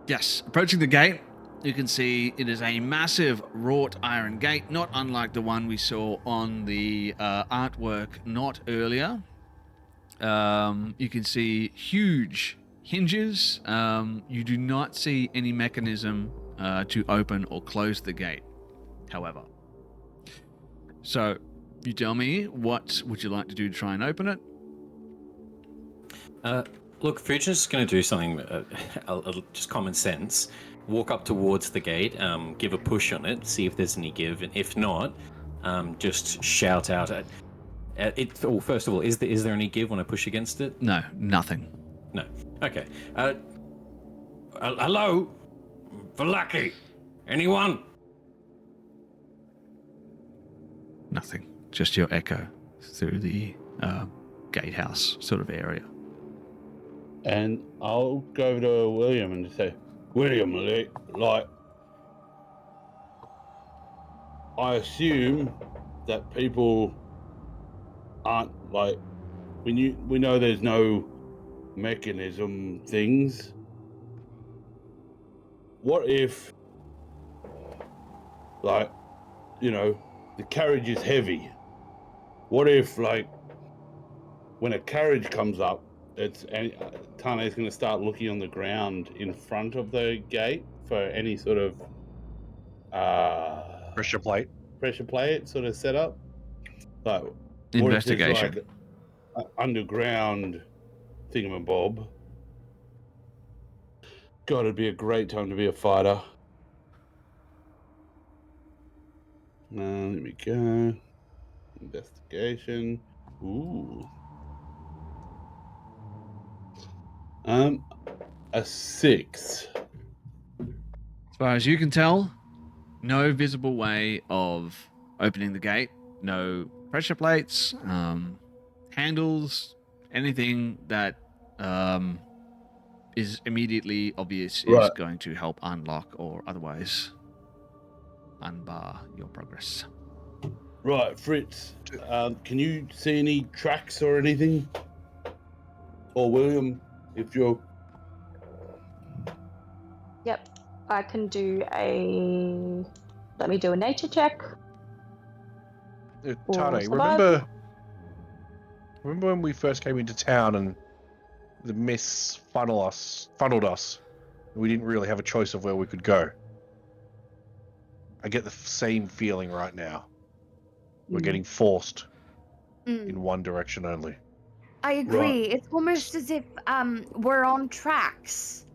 C: Yes, approaching the gate, you can see it is a massive wrought iron gate, not unlike the one we saw on the artwork not earlier. You can see huge hinges. You do not see any mechanism to open or close the gate, however. So, you tell me, what would you like to do to try and open it?
F: Look, Fujin's going to do something just common sense. Walk up towards the gate, give a push on it, see if there's any give, and if not, just shout out at it. Well, first of all, is there any give when I push against it?
C: No, nothing.
F: No. Okay. Hello, Vallaki. Anyone?
C: Nothing. Just your echo through the gatehouse sort of area.
E: And I'll go over to William and say, William, like, I assume that people aren't like, we know there's no mechanism things. What if, like, the carriage is heavy? What if, like, when a carriage comes up, Tane is going to start looking on the ground in front of the gate for any sort of
A: Pressure plate.
E: pressure plate sort of setup. Like, what
C: Investigation.
E: if there's like underground thingamabob? God, it'd be a great time to be a fighter. Let me go. Investigation. Ooh. A 6.
C: As far as you can tell, no visible way of opening the gate. No pressure plates, handles, anything that is immediately obvious is
E: Right.
C: going to help unlock or otherwise unbar your progress.
E: Right, Fritz. Can you see any tracks or anything? Or William, if you're...
B: Yep. I can do a. Let me do a nature check. Or
A: Tane,
B: survival.
A: remember when we first came into town and the mists funneled us, and we didn't really have a choice of where we could go? I get the same feeling right now. We're getting forced in one direction only.
G: I agree. It's almost as if we're on tracks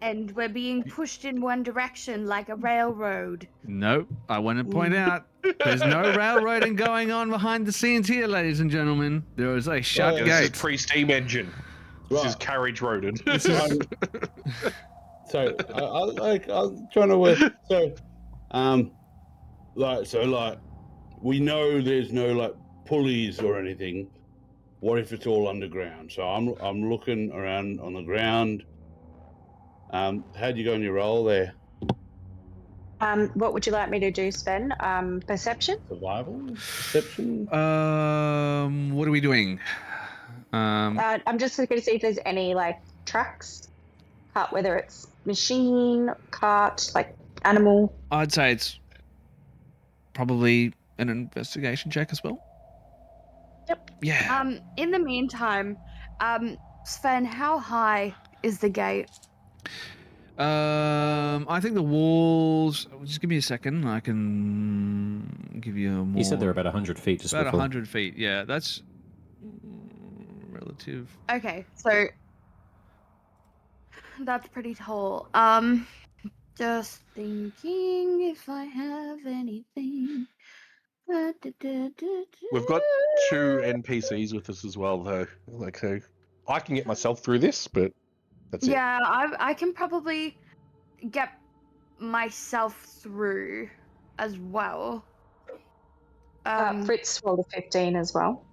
G: and we're being pushed in one direction like a railroad.
C: Nope. I want to point out there's no railroading going on behind the scenes here, ladies and gentlemen. There is a shut
A: This
C: gate.
A: is pre-steam engine. This is carriage roaded.
E: So I was trying to work. So, like we know there's no like pulleys or anything. What if it's all underground? So I'm looking around on the ground. How'd you go on your roll there?
B: What would you like me to do, Sven? Perception?
E: Survival? Perception?
C: What are we doing?
B: I'm just looking to see if there's any like tracks, whether it's machine, cart, like animal.
C: I'd say it's probably an investigation check as well.
B: Yep.
C: Yeah.
G: In the meantime, Sven, how high is the gate?
C: I think the walls. Just give me a second. I can give you a more.
F: He said they're about 100 feet just
C: about
F: before.
C: 100 feet. Yeah, that's relative.
G: Okay, so that's pretty tall. Just thinking if I have anything.
A: We've got 2 NPCs with us as well, though. Like, so I can get myself through this, but that's it.
G: Yeah, I can probably get myself through as well.
B: Fritz rolled a 15 as well.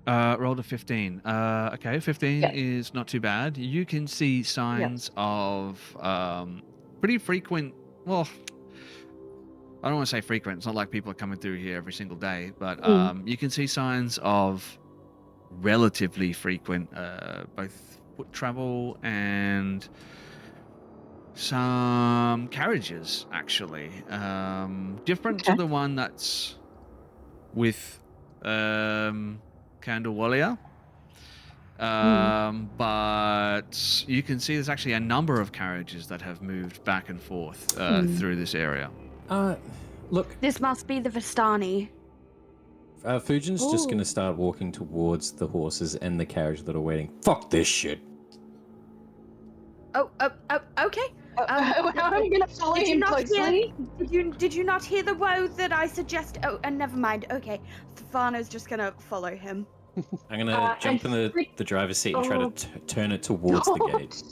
C: Rolled a 15. Okay, 15
B: Yeah.
C: is not too bad. You can see signs of pretty frequent. Well, I don't want to say frequent. It's not like people are coming through here every single day, but you can see signs of relatively frequent, both foot travel and some carriages, actually. Different to the one that's with Candlewalia. But you can see there's actually a number of carriages that have moved back and forth through this area.
F: Look,
G: This must be the Vistani.
F: Fujin's just going to start walking towards the horses and the carriage that are waiting. Fuck this shit.
G: Oh, okay.
B: I'm gonna follow him closely.
G: Did you not hear the woe that I suggest? Oh, and never mind. Okay, Thana's just gonna follow him.
F: I'm going to jump in the driver's seat and try to turn it towards the gate.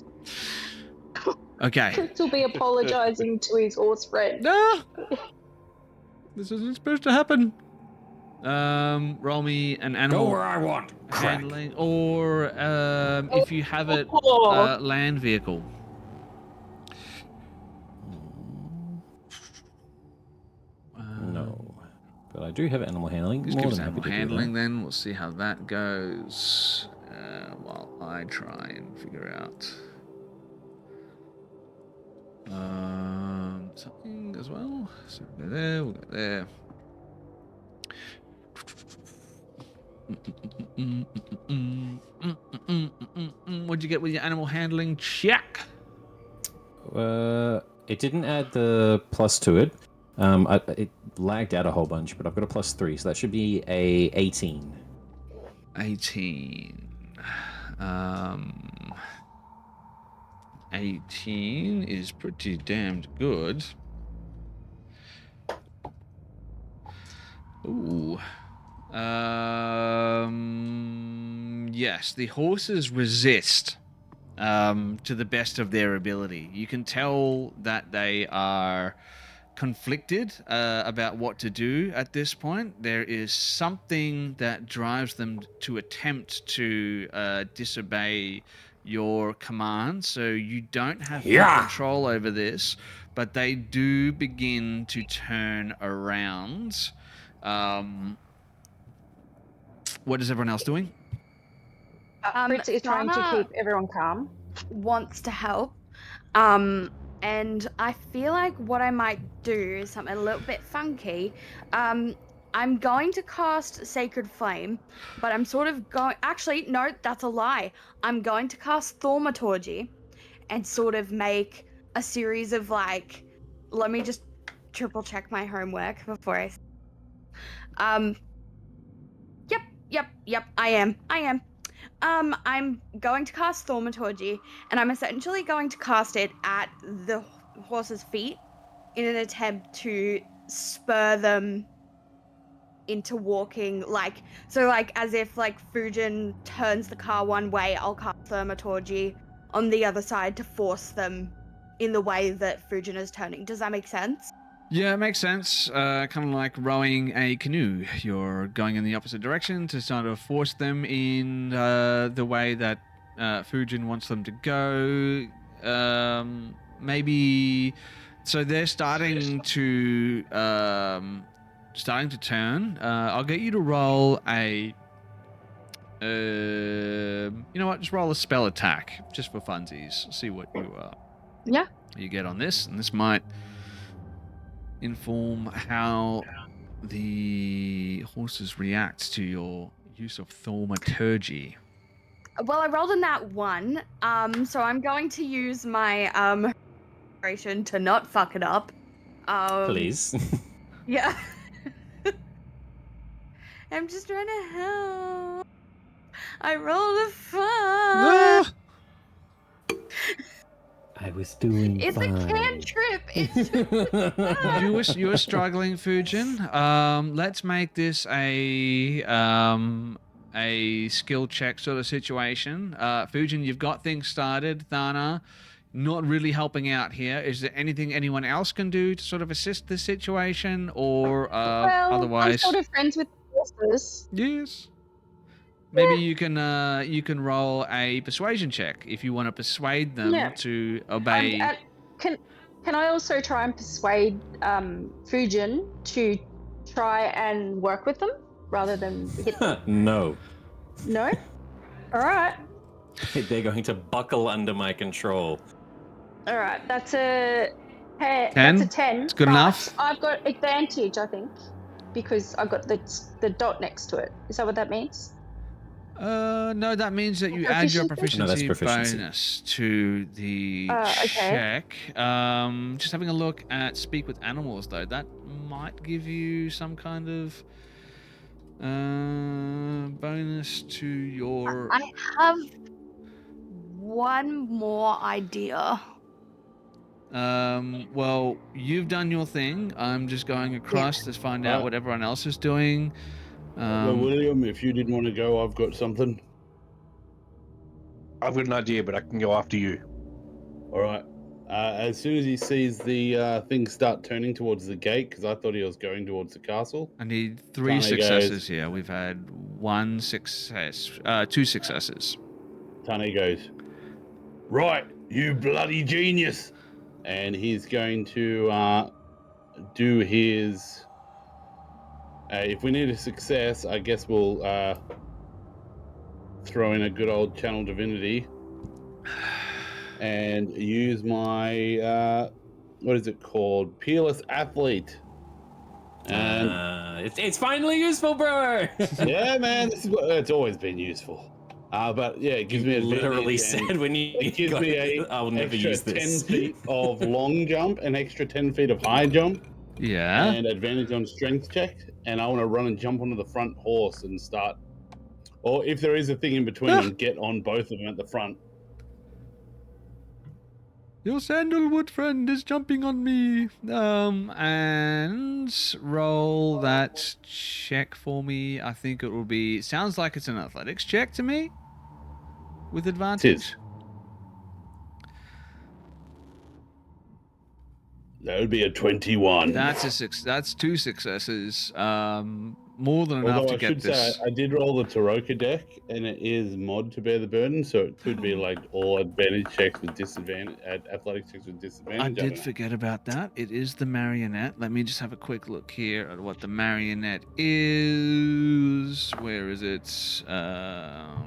C: Okay.
B: Fritz will be apologizing to his horse friend.
C: No! This isn't supposed to happen. Roll me an animal
F: Go where I want. Crack.
C: handling, or if you have it, land vehicle.
F: No, but I do have animal handling.
C: Just
F: More
C: give us
F: than happy
C: animal
F: to do
C: handling
F: that.
C: then. We'll see how that goes while I try and figure out something as well. So we'll go there, we'll go there. What'd you get with your animal handling check?
F: It didn't add the plus to it, It lagged out a whole bunch, but I've got a +3, so that should be a 18.
C: 18. 18 is pretty damned good. Ooh. Yes, the horses resist to the best of their ability. You can tell that they are conflicted about what to do at this point. There is something that drives them to attempt to disobey your command, so you don't have full control over this, but they do begin to turn around. What is everyone else doing?
B: Fritz is trying to
G: Thana
B: keep everyone calm.
G: wants to help. And I feel like what I might do is something a little bit funky. I'm going to cast Sacred Flame, but I'm sort of going... Actually, no, that's a lie. I'm going to cast Thaumaturgy and sort of make a series of, like... Let me just triple check my homework before I... Yep, I am. I'm going to cast Thaumaturgy, and I'm essentially going to cast it at the horse's feet in an attempt to spur them into walking, like, so like as if like Fujin turns the car one way, I'll cast Thaumaturgy on the other side to force them in the way that Fujin is turning. Does that make sense?
C: Yeah, it makes sense. Kind of like rowing a canoe. You're going in the opposite direction to sort of force them in the way that Fujin wants them to go. Maybe... So they're starting to turn. I'll get you to roll a... you know what? Just roll a spell attack, just for funsies. See what you get on this, and this might inform how the horses react to your use of thaumaturgy.
G: Well, I rolled in that one, so I'm going to use my inspiration to not fuck it up.
F: Please.
G: Yeah. I'm just trying to help. I rolled a 5.
F: I was doing
G: It's
F: fine.
G: a cantrip. It's
C: You were struggling, Fujin. Let's make this a skill check sort of situation. Fujin, you've got things started. Thana, not really helping out here. Is there anything anyone else can do to sort of assist this situation, or
B: Well,
C: otherwise?
B: I'm sort of friends with horses.
C: Yes. Maybe you can roll a persuasion check if you want to persuade them to obey.
B: Can I also try and persuade Fujin to try and work with them rather than hit them?
F: No.
B: No? All right.
F: They're going to buckle under my control.
B: All right. That's a 10.
C: 10?
B: That's a 10.
C: It's good
B: but
C: enough.
B: I've got advantage, I think, because I've got the dot next to it. Is that what that means?
C: No, that means that you add your
B: Proficiency?
F: No, that's
C: proficiency
F: proficiency.
C: bonus to the
B: Okay.
C: check. Just having a look at speak with animals, though, that might give you some kind of bonus to your...
G: I have one more idea.
C: Well, you've done your thing. I'm just going across to find out what everyone else is doing.
E: Well, William, if you didn't want to go, I've got something.
A: I've got an idea, but I can go after you.
E: All right. As soon as he sees the thing start turning towards the gate, because I thought he was going towards the castle.
C: I need 3
E: Thana
C: successes
E: goes-
C: here. We've had 1 success, 2 successes.
E: Tane goes, right, you bloody genius. And he's going to do his... if we need a success, I guess we'll throw in a good old channel divinity and use my what is it called? Peerless Athlete. And
F: It's finally useful, bro.
E: yeah, man, this is what it's always been useful. But yeah, it gives me
F: You literally
E: advantage, and
F: said when you
E: it gives me a
F: I'll never
E: extra
F: use this.
E: 10 feet of long jump, an extra 10 feet of high jump.
C: Yeah.
E: and advantage on strength check, and I want to run and jump onto the front horse and start, or if there is a thing in between them, get on both of them at the front.
C: Your sandalwood friend is jumping on me. And roll that check for me. I think it will be. Sounds like it's an athletics check to me. With advantage.
E: That would be a 21.
C: That's 2 successes. More than enough
E: Although
C: to
E: I
C: get
E: should
C: this.
E: say, I did roll the Taroka deck, and it is mod to bear the burden, so it could be like all advantage checks with disadvantage, athletic checks with disadvantage.
C: I
E: don't
C: did
E: know.
C: forget about that. It is the marionette. Let me just have a quick look here at what the marionette is. Where is it? God,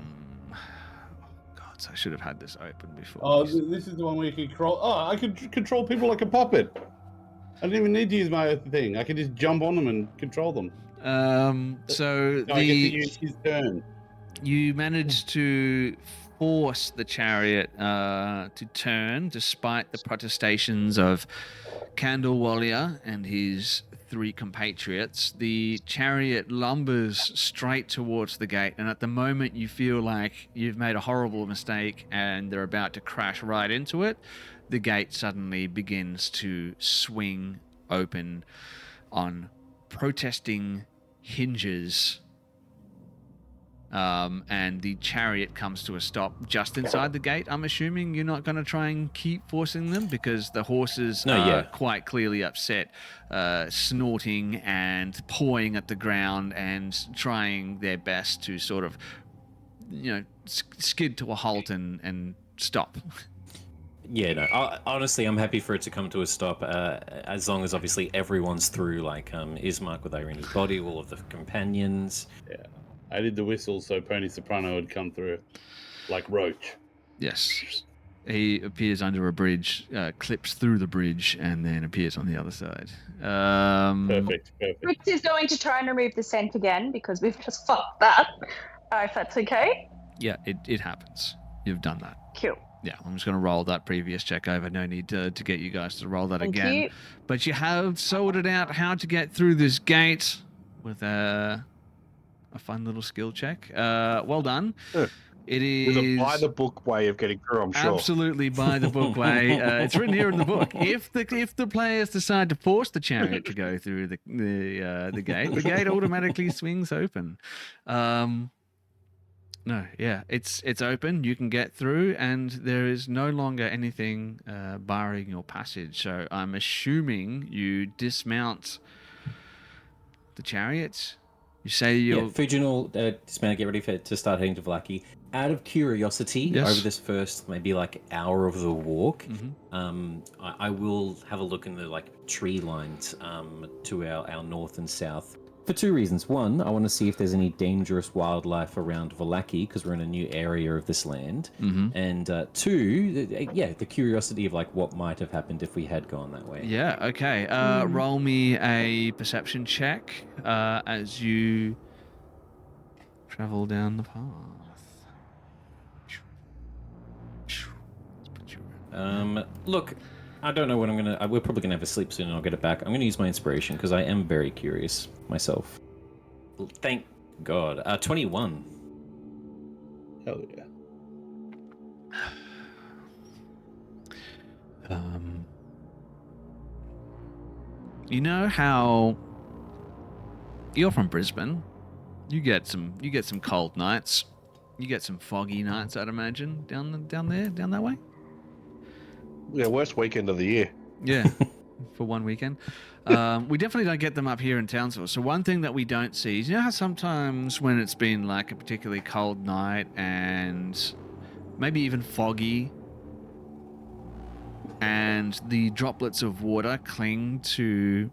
C: I should have had this open before.
E: Oh, this is the one where you can control. Oh, I could control people like a puppet. I didn't even need to use my thing. I could just jump on them and control them.
C: So
E: I get to use his turn.
C: You managed to force the chariot to turn despite the protestations of Candlewalia and his 3 compatriots. The chariot lumbers straight towards the gate, and at the moment you feel like you've made a horrible mistake and they're about to crash right into it, the gate suddenly begins to swing open on protesting hinges. And the chariot comes to a stop just inside the gate. I'm assuming you're not going to try and keep forcing them because the horses are quite clearly upset, snorting and pawing at the ground and trying their best to sort of, skid to a halt and stop.
F: Yeah, no. Honestly, I'm happy for it to come to a stop, as long as obviously everyone's through. Like Ismark with Irina's body, all of the companions.
E: Yeah. I did the whistle so Pony Soprano would come through, like Roach.
C: Yes. He appears under a bridge, clips through the bridge, and then appears on the other side.
E: Perfect.
B: Fritz is going to try and remove the scent again because we've just fucked that. If that's okay.
C: Yeah, it happens. You've done that.
B: Cool.
C: Yeah, I'm just going to roll that previous check over. No need to get you guys to roll that
B: Thank
C: again.
B: you.
C: But you have sorted out how to get through this gate with a fun little skill check. Well done.
A: Yeah.
C: It is
A: With a by the book way of getting through, I'm sure.
C: absolutely by the book way. It's written here in the book. If the players decide to force the chariot to go through the gate, the gate automatically swings open. No, yeah, it's open. You can get through, and there is no longer anything barring your passage. So I'm assuming you dismount the chariot. You say you'll...
F: Yeah, Fujin will dismount, get ready to start heading to Vlaki. Out of curiosity, over this first maybe like hour of the walk, I will have a look in the tree lines to our north and south. For 2 reasons. 1, I want to see if there's any dangerous wildlife around Vallaki, because we're in a new area of this land. And 2, the curiosity of what might have happened if we had gone that way.
C: Yeah, okay. Roll me a perception check as you travel down the path.
F: Look, I don't know what I'm gonna. We're probably gonna have a sleep soon, and I'll get it back. I'm gonna use my inspiration because I am very curious myself. Thank God. 21.
E: Hell yeah.
C: You know how you're from Brisbane? You get some cold nights. You get some foggy nights, I'd imagine, down that way.
A: Yeah, worst weekend of the year.
C: Yeah, for one weekend. We definitely don't get them up here in Townsville. So one thing that we don't see is, you know how sometimes when it's been a particularly cold night and maybe even foggy, and the droplets of water cling to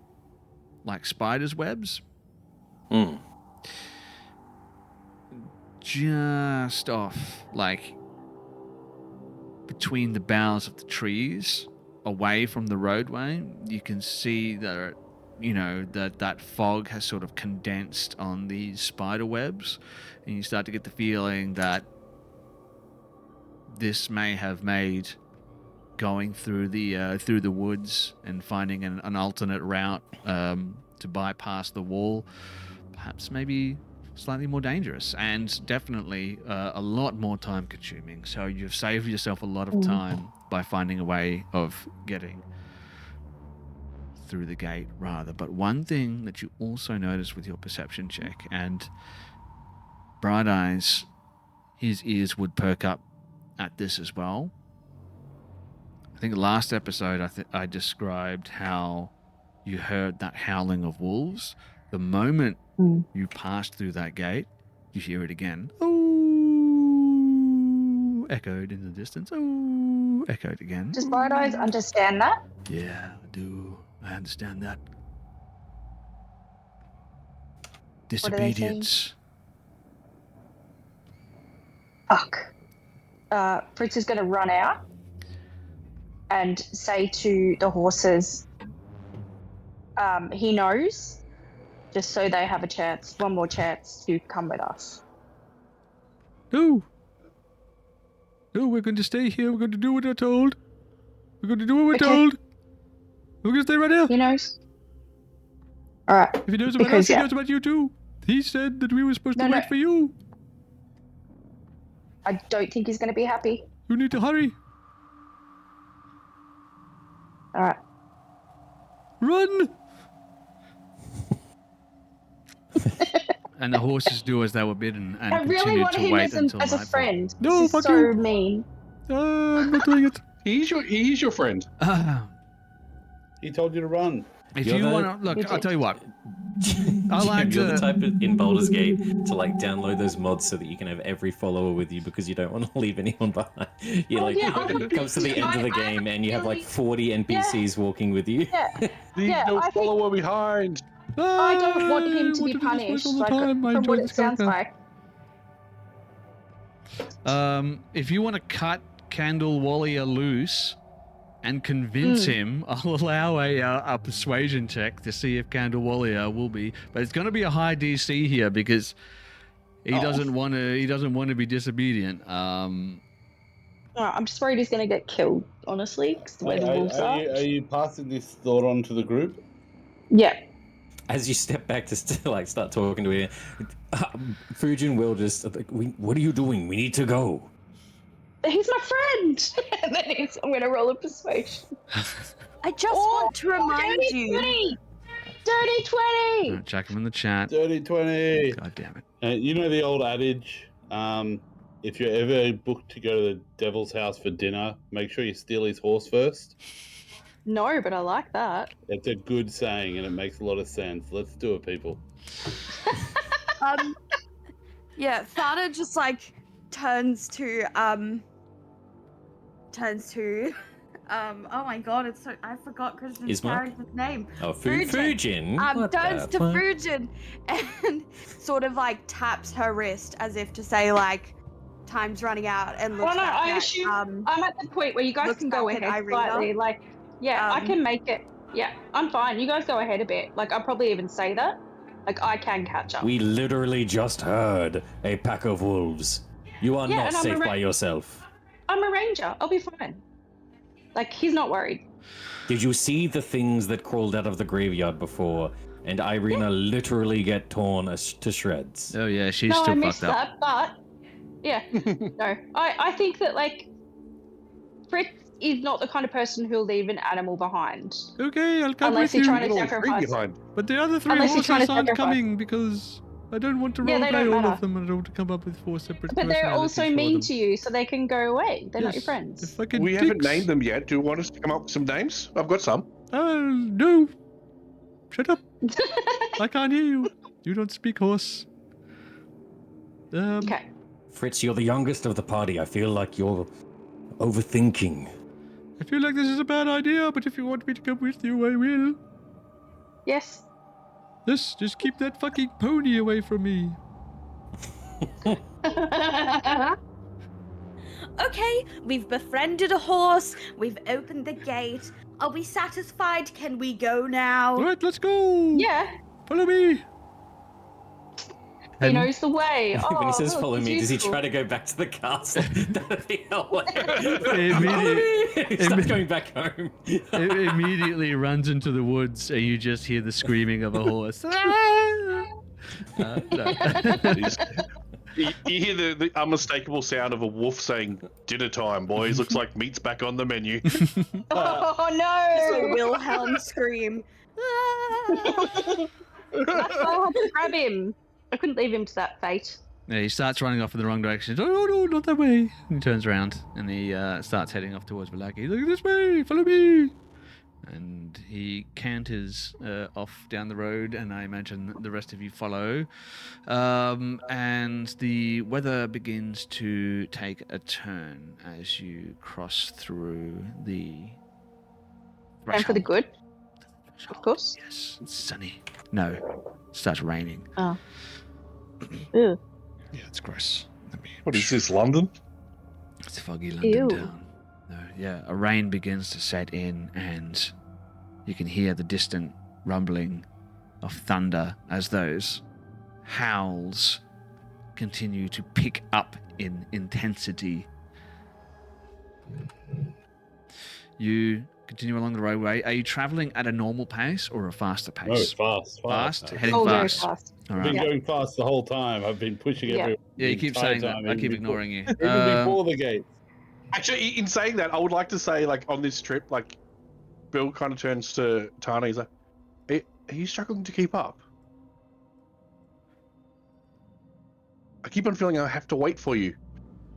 C: spiders' webs? Just off, between the boughs of the trees, away from the roadway, you can see that, that fog has sort of condensed on these spider webs, and you start to get the feeling that this may have made going through the woods and finding an alternate route to bypass the wall, perhaps maybe slightly more dangerous and definitely a lot more time consuming. So you've saved yourself a lot of time by finding a way of getting through the gate rather. But one thing that you also notice with your perception check, and Bright Eyes, his ears would perk up at this as well. I think last episode I described how you heard that howling of wolves. The moment you passed through that gate, you hear it again. Oh, echoed in the distance. Oh, echoed again.
B: Does Bright Eyes understand that?
C: Yeah, I do. I understand that.
B: What are they saying?
C: Disobedience.
B: Fuck. Fritz is going to run out and say to the horses, he knows, just so they have one more chance to come with us.
C: No, we're going to stay here. We're going to do what we're told. We're going to do what we're told. We're going to stay right here.
B: He knows. All right.
C: If he knows about us, he knows about you too. He said that we were supposed to wait for you.
B: I don't think he's going to be happy.
C: You need to hurry.
B: All right.
C: Run! And the horses do as they were bidden and
B: I really want him as a friend.
C: No,
B: this is
C: fuck
B: so
C: you.
B: mean.
C: I'm not doing it.
A: He's your friend.
E: He told you to run.
C: If
F: You're
C: you
F: the-
C: want to, look, I'll tell you what. I like
F: You're the
C: to.
F: type in Baldur's Gate to like download those mods so that you can have every follower with you because you don't want to leave anyone behind. You
B: Oh,
F: like
B: yeah,
F: it comes to the end of the game and you have like 40 NPCs walking with you.
B: Yeah.
A: Leave
B: Yeah,
A: no
B: I think-
A: follower behind.
B: I don't want him to be punished, like, from what it sounds like.
C: If you want to cut Candle Wallier loose and convince him, I'll allow a persuasion check to see if Candle Wallier will be, but it's going to be a high DC here because he doesn't want to be disobedient.
B: I'm just worried he's going to get killed, honestly, because the way the wolves are.
E: Are you passing this thought on to the group?
B: Yeah.
F: As you step back to start talking to him, Fujin will just like, what are you doing? We need to go.
B: He's my friend! And then I'm going to roll a persuasion.
G: I just want to remind you.
B: Dirty 20!
C: Check him in the chat.
E: Dirty 20.
C: God damn it.
E: You know the old adage, if you're ever booked to go to the devil's house for dinner, make sure you steal his horse first.
B: No, but I like that.
E: It's a good saying and it makes a lot of sense. Let's do it, people.
G: Yeah, Thana just like turns to oh my god, it's so I forgot Christian's
F: Ismark?
G: character's name.
F: Oh, Fujin. What
G: Turns
F: the
G: to
F: fuck?
G: Fujin and sort of like taps her wrist as if to say like time's running out and looks
B: Well, no,
G: back
B: I
G: at,
B: assume I'm at the point where you guys
G: looks
B: can go
G: back at
B: ahead
G: Irina.
B: slightly. Like, yeah, I can make it. Yeah, I'm fine. You guys go ahead a bit. Like, I'll probably even say that. Like, I can catch up.
F: We literally just heard a pack of wolves. You are
B: Yeah,
F: not
B: and I'm
F: safe
B: a
F: by yourself.
B: I'm a ranger. I'll be fine. Like, he's not worried.
F: Did you see the things that crawled out of the graveyard before? And Irina literally get torn to shreds.
C: Oh yeah, she's
B: No,
C: still
B: I missed
C: fucked up.
B: that, but yeah, no. I think that, like, Fritz is not the kind of person who'll leave an animal behind.
C: Okay, I'll come
B: Unless
C: with
B: you're
C: you.
B: trying to
A: Little tree
B: sacrifice.
A: behind.
C: But the other three
B: Unless you're trying
C: horses
B: to
C: aren't
B: sacrifice.
C: coming because I don't want to
B: Yeah, they
C: roleplay
B: don't
C: all
B: matter.
C: of them. I don't want to come up with 4 separate
B: But they're also
C: personalities for
B: mean
C: them.
B: to you, so they can go away. They're not your
C: Yes,
B: friends.
C: the fucking
A: We haven't
C: dicks.
A: named them yet. Do you want us to come up with some names? I've got some.
C: No. Shut up. I can't hear you. You don't speak horse.
B: Okay.
F: Fritz, you're the youngest of the party. I feel like you're overthinking.
C: I feel like this is a bad idea, but if you want me to come with you, I will.
B: Yes.
C: Yes, just keep that fucking pony away from me.
G: Okay, we've befriended a horse, we've opened the gate. Are we satisfied? Can we go now?
C: All right, let's go.
B: Yeah.
C: Follow me.
B: He knows the way. Oh,
F: when he says
B: look,
F: follow
B: he's
F: me, does he
B: useful.
F: try to go back to the castle? That'd be
C: Immediately-
F: he starts going back home.
C: It immediately runs into the woods, and you just hear the screaming of a horse. No.
A: You hear the unmistakable sound of a wolf saying, "Dinner time, boys. Looks like meat's back on the menu."
B: Oh
G: It's
B: no!
G: a Wilhelm scream.
B: That's why I had to grab him. I couldn't leave him to that fate.
C: Yeah, he starts running off in the wrong direction. Oh, no, not that way. And he turns around and he starts heading off towards Valaki. Look this way, follow me. And he canters off down the road, and I imagine the rest of you follow. And the weather begins to take a turn as you cross through the
B: And for the good,
C: threshold.
B: of course.
C: Yes, it's sunny. No, it starts raining.
B: Oh. Ew.
C: Yeah, it's gross.
A: What is this, London?
C: It's foggy London
B: Ew.
C: town. No, yeah, a rain begins to set in, and you can hear the distant rumbling of thunder as those howls continue to pick up in intensity. You continue along the roadway. Are you traveling at a normal pace or a faster pace?
E: No, it's fast.
C: Fast? Heading
B: Oh, very
C: fast.
B: fast.
C: All
E: I've
C: right.
E: been going fast the whole time. I've been pushing
B: Yeah.
E: everyone.
C: Yeah, you
E: the
C: keep
E: entire
C: saying that.
E: time,
C: I
E: even
C: keep
E: before-
C: ignoring you.
E: Even before the gate.
A: Actually, in saying that, I would like to say, like, on this trip, like, Bill kind of turns to Tana. He's like, "Are you struggling to keep up? I keep on feeling I have to wait for you.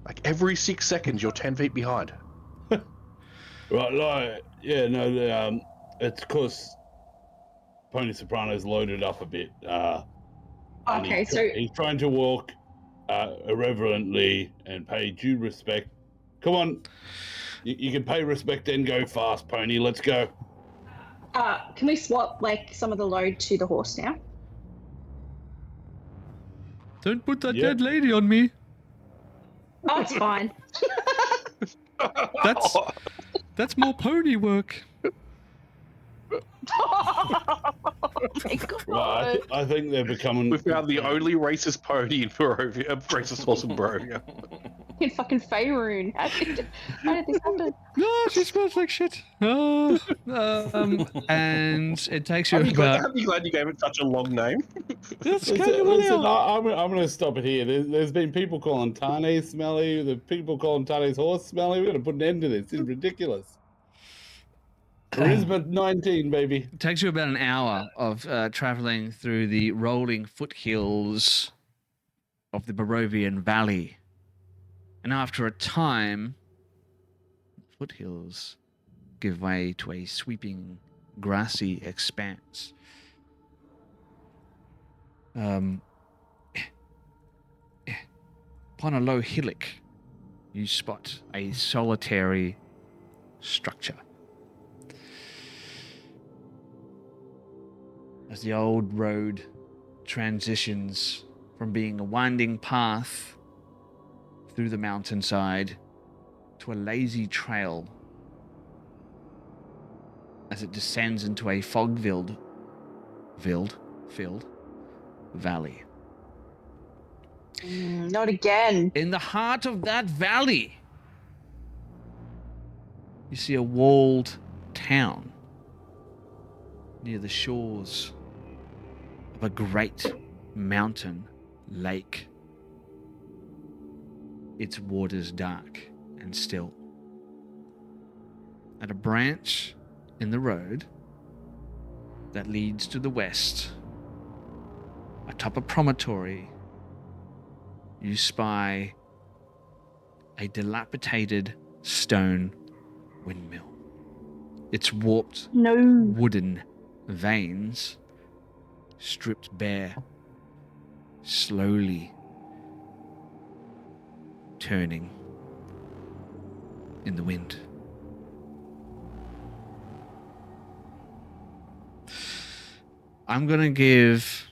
A: Like, every 6 seconds, you're 10 feet behind."
E: Right, like, yeah, no, it's because Pony Soprano's loaded up a bit. And
B: Okay, so
E: he's trying to walk irreverently and pay due respect. Come on, you can pay respect and go fast, Pony. Let's go.
B: can we swap like some of the load to the horse now?
C: Don't put that
E: Yeah.
C: dead lady on me.
B: Oh, it's fine.
C: That's more pony work.
B: Oh my God.
E: Right, I think they're becoming.
A: We found the only racist pony in Barovia, racist horse in Barovia.
B: In fucking Faerun. How did this happen?
C: No, she smells like shit. Oh, and it takes you
A: I'm
C: about.
A: glad you gave it such a long name.
C: That's
E: Listen,
C: kind of
E: listen, I'm going to stop it here. There's been people calling Tane smelly. The people calling Tane's horse smelly. We're going to put an end to this. It's ridiculous. Elizabeth 19, baby.
C: It takes you about an hour of traveling through the rolling foothills of the Barovian Valley. And after a time, the foothills give way to a sweeping, grassy expanse. Upon a low hillock, you spot a solitary structure. As the old road transitions from being a winding path through the mountainside to a lazy trail as it descends into a filled valley.
B: Not again.
C: In the heart of that valley, you see a walled town near the shores of a great mountain lake. Its waters dark and still. At a branch in the road that leads to the west, atop a promontory, you spy a dilapidated stone windmill. Its warped
B: No.
C: wooden vanes stripped bare, slowly turning in the wind. I'm going to give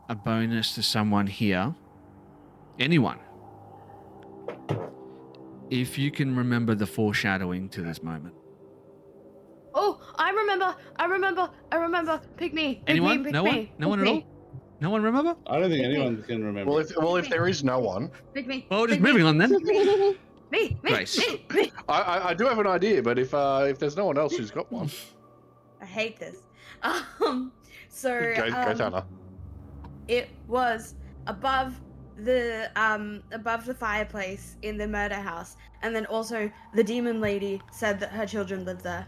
C: a bonus to someone here. Anyone. If you can remember the foreshadowing to this moment.
G: Oh, I remember. Pick me.
C: Anyone?
G: Pick
C: No
G: me.
C: one? No one at all? No one remember?
E: I don't think anyone can remember.
A: Well, if there is no one,
D: Pick me.
C: Oh, just
D: Pick me.
C: moving on then.
D: Me.
C: Grace.
D: Me.
A: I do have an idea, but if there's no one else who's got one,
D: I hate this. So
A: go Thana.
D: it was above the fireplace in the murder house, and then also the demon lady said that her children lived there.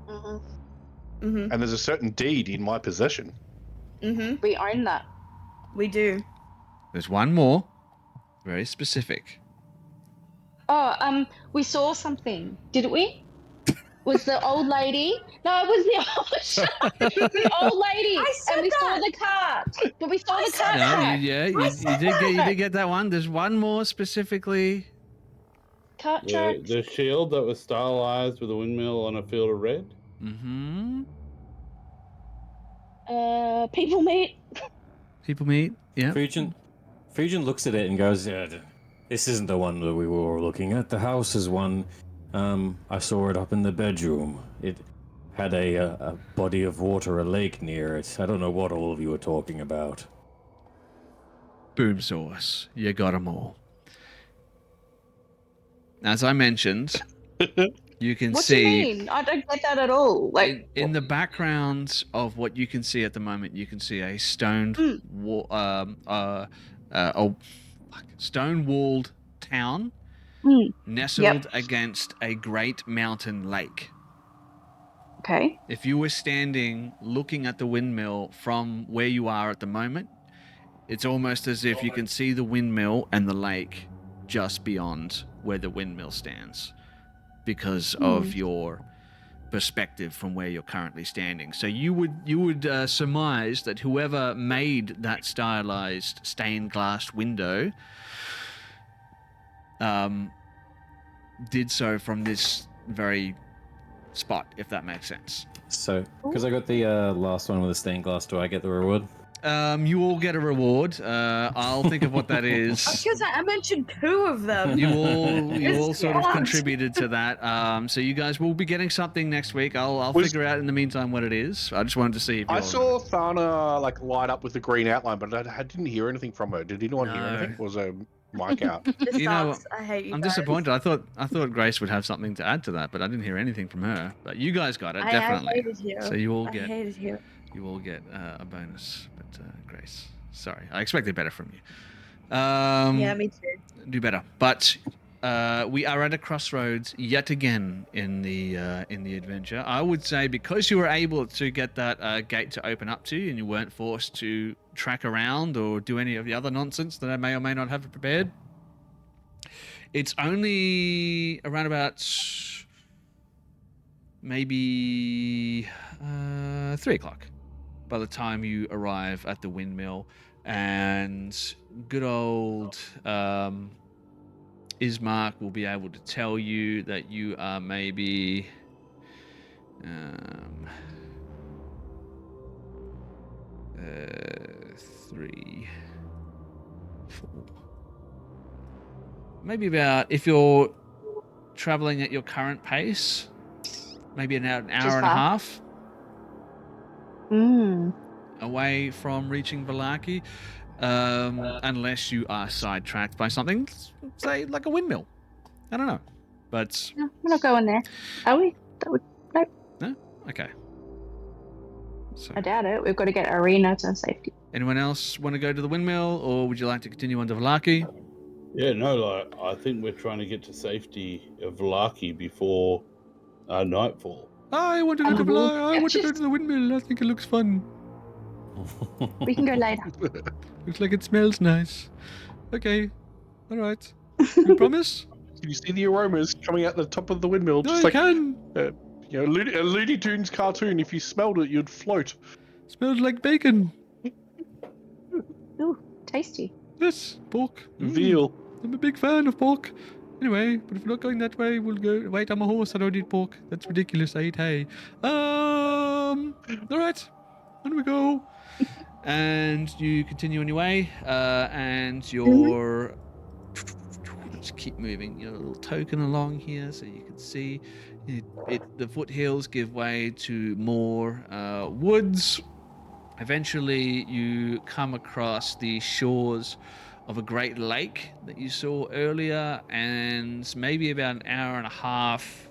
B: Mhm.
A: And there's a certain deed in my possession.
B: We own that.
D: We do.
C: There's one more. Very specific.
B: Oh, we saw something, didn't we? Was the old lady? No, it was the old lady.
D: I said
B: And we saw
D: that.
B: the cart. But we saw the
D: said
B: cart.
C: No,
B: track.
C: you did get that one. There's one more specifically.
B: Cart track.
E: The shield that was stylized with a windmill on a field of red.
C: Mm-hmm.
B: People meet.
C: People meet. Yeah.
F: Fujin looks at it and goes, "Yeah, this isn't the one that we were looking at. The house is one. I saw it up in the bedroom. It had a body of water, a lake near it. I don't know what all of you are talking about."
C: Boom sauce. You got 'em all. As I mentioned, you can
B: What
C: see.
B: do you mean? I don't get that at all. Like,
C: In the background of what you can see at the moment, you can see a stone-walled town nestled against a great mountain lake.
B: okay.
C: If you were standing looking at the windmill from where you are at the moment, it's almost as if you can see the windmill and the lake just beyond where the windmill stands because of your perspective from where you're currently standing. So you would surmise that whoever made that stylized stained glass window did so from this very spot, if that makes sense.
F: So, because I got the last one with the stained glass, do I get the reward?
C: You all get a reward. I'll think of what that is.
D: Because I mentioned 2 of them.
C: You all sort of
D: God.
C: contributed to that. So you guys will be getting something next week. I'll figure out in the meantime what it is. I just wanted to see if you
A: I
C: all
A: saw Thana like light up with the green outline, but I didn't hear anything from her. Did anyone hear
C: No.
A: anything? Or was her mic out?
D: This
C: You know,
D: sucks. I hate you
C: I'm
D: guys.
C: disappointed. I thought Grace would have something to add to that, but I didn't hear anything from her. But you guys got it, definitely.
D: I hated you.
C: So you all
D: I
C: get
D: hated you.
C: a bonus. But Grace, sorry, I expected better from you.
D: Yeah, me too.
C: Do better. But we are at a crossroads yet again in the adventure. I would say because you were able to get that gate to open up to you, and you weren't forced to track around or do any of the other nonsense that I may or may not have prepared. It's only around about maybe 3 o'clock by the time you arrive at the windmill, and good old Ismark will be able to tell you that you are maybe 3, 4, maybe about, if you're traveling at your current pace, maybe an hour and a half away from reaching Vallaki, unless you are sidetracked by something, say like a windmill. I don't know, but
B: No, we're not going there. Are we? That would. Nope.
C: no, okay. So,
B: I doubt it. We've got to get Arena to safety.
C: anyone else want to go to the windmill, or would you like to continue on to Vallaki?
E: Yeah, no, like, I think we're trying to get to safety of Vallaki before nightfall.
C: I want to go to Vallaki. I want to go to the windmill. I think it looks fun.
B: We can go later.
C: Looks like it smells nice. Okay, all right. You promise?
A: Can you see the aromas coming out the top of the windmill?
C: No,
A: Just
C: I
A: like
C: can.
A: a Looney Tunes cartoon. If you smelled it, you'd float.
C: Smells like bacon.
B: Ooh, tasty.
C: Yes, pork.
A: Veal.
C: I'm a big fan of pork. Anyway, but if we're not going that way, we'll go. Wait, I'm a horse. I don't eat pork. That's ridiculous. I eat hay. All right. On we go. And you continue on your way. And you're. Just keep moving your little token along here, so you can see the foothills give way to more woods, Eventually, you come across the shores of a great lake that you saw earlier, and maybe about an hour and a half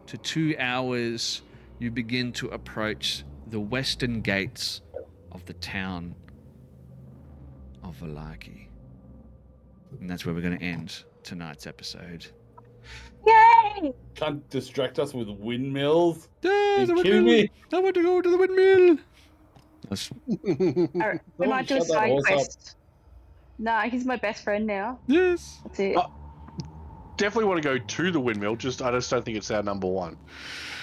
C: to 2 hours, you begin to approach the western gates of the town of Valaki. And that's where we're going to end tonight's episode.
B: Yay!
E: Can't distract us with windmills.
C: Ah, the
E: You kidding
C: windmill!
E: me?
C: I want to go to the windmill! That's,
B: All right, we
E: Someone
B: might do a
E: shut that
B: side
E: horse up.
B: quest. Nah, he's my best friend now.
C: yes!
B: That's it.
A: Oh. Definitely want to go to the windmill. I just don't think it's our number one.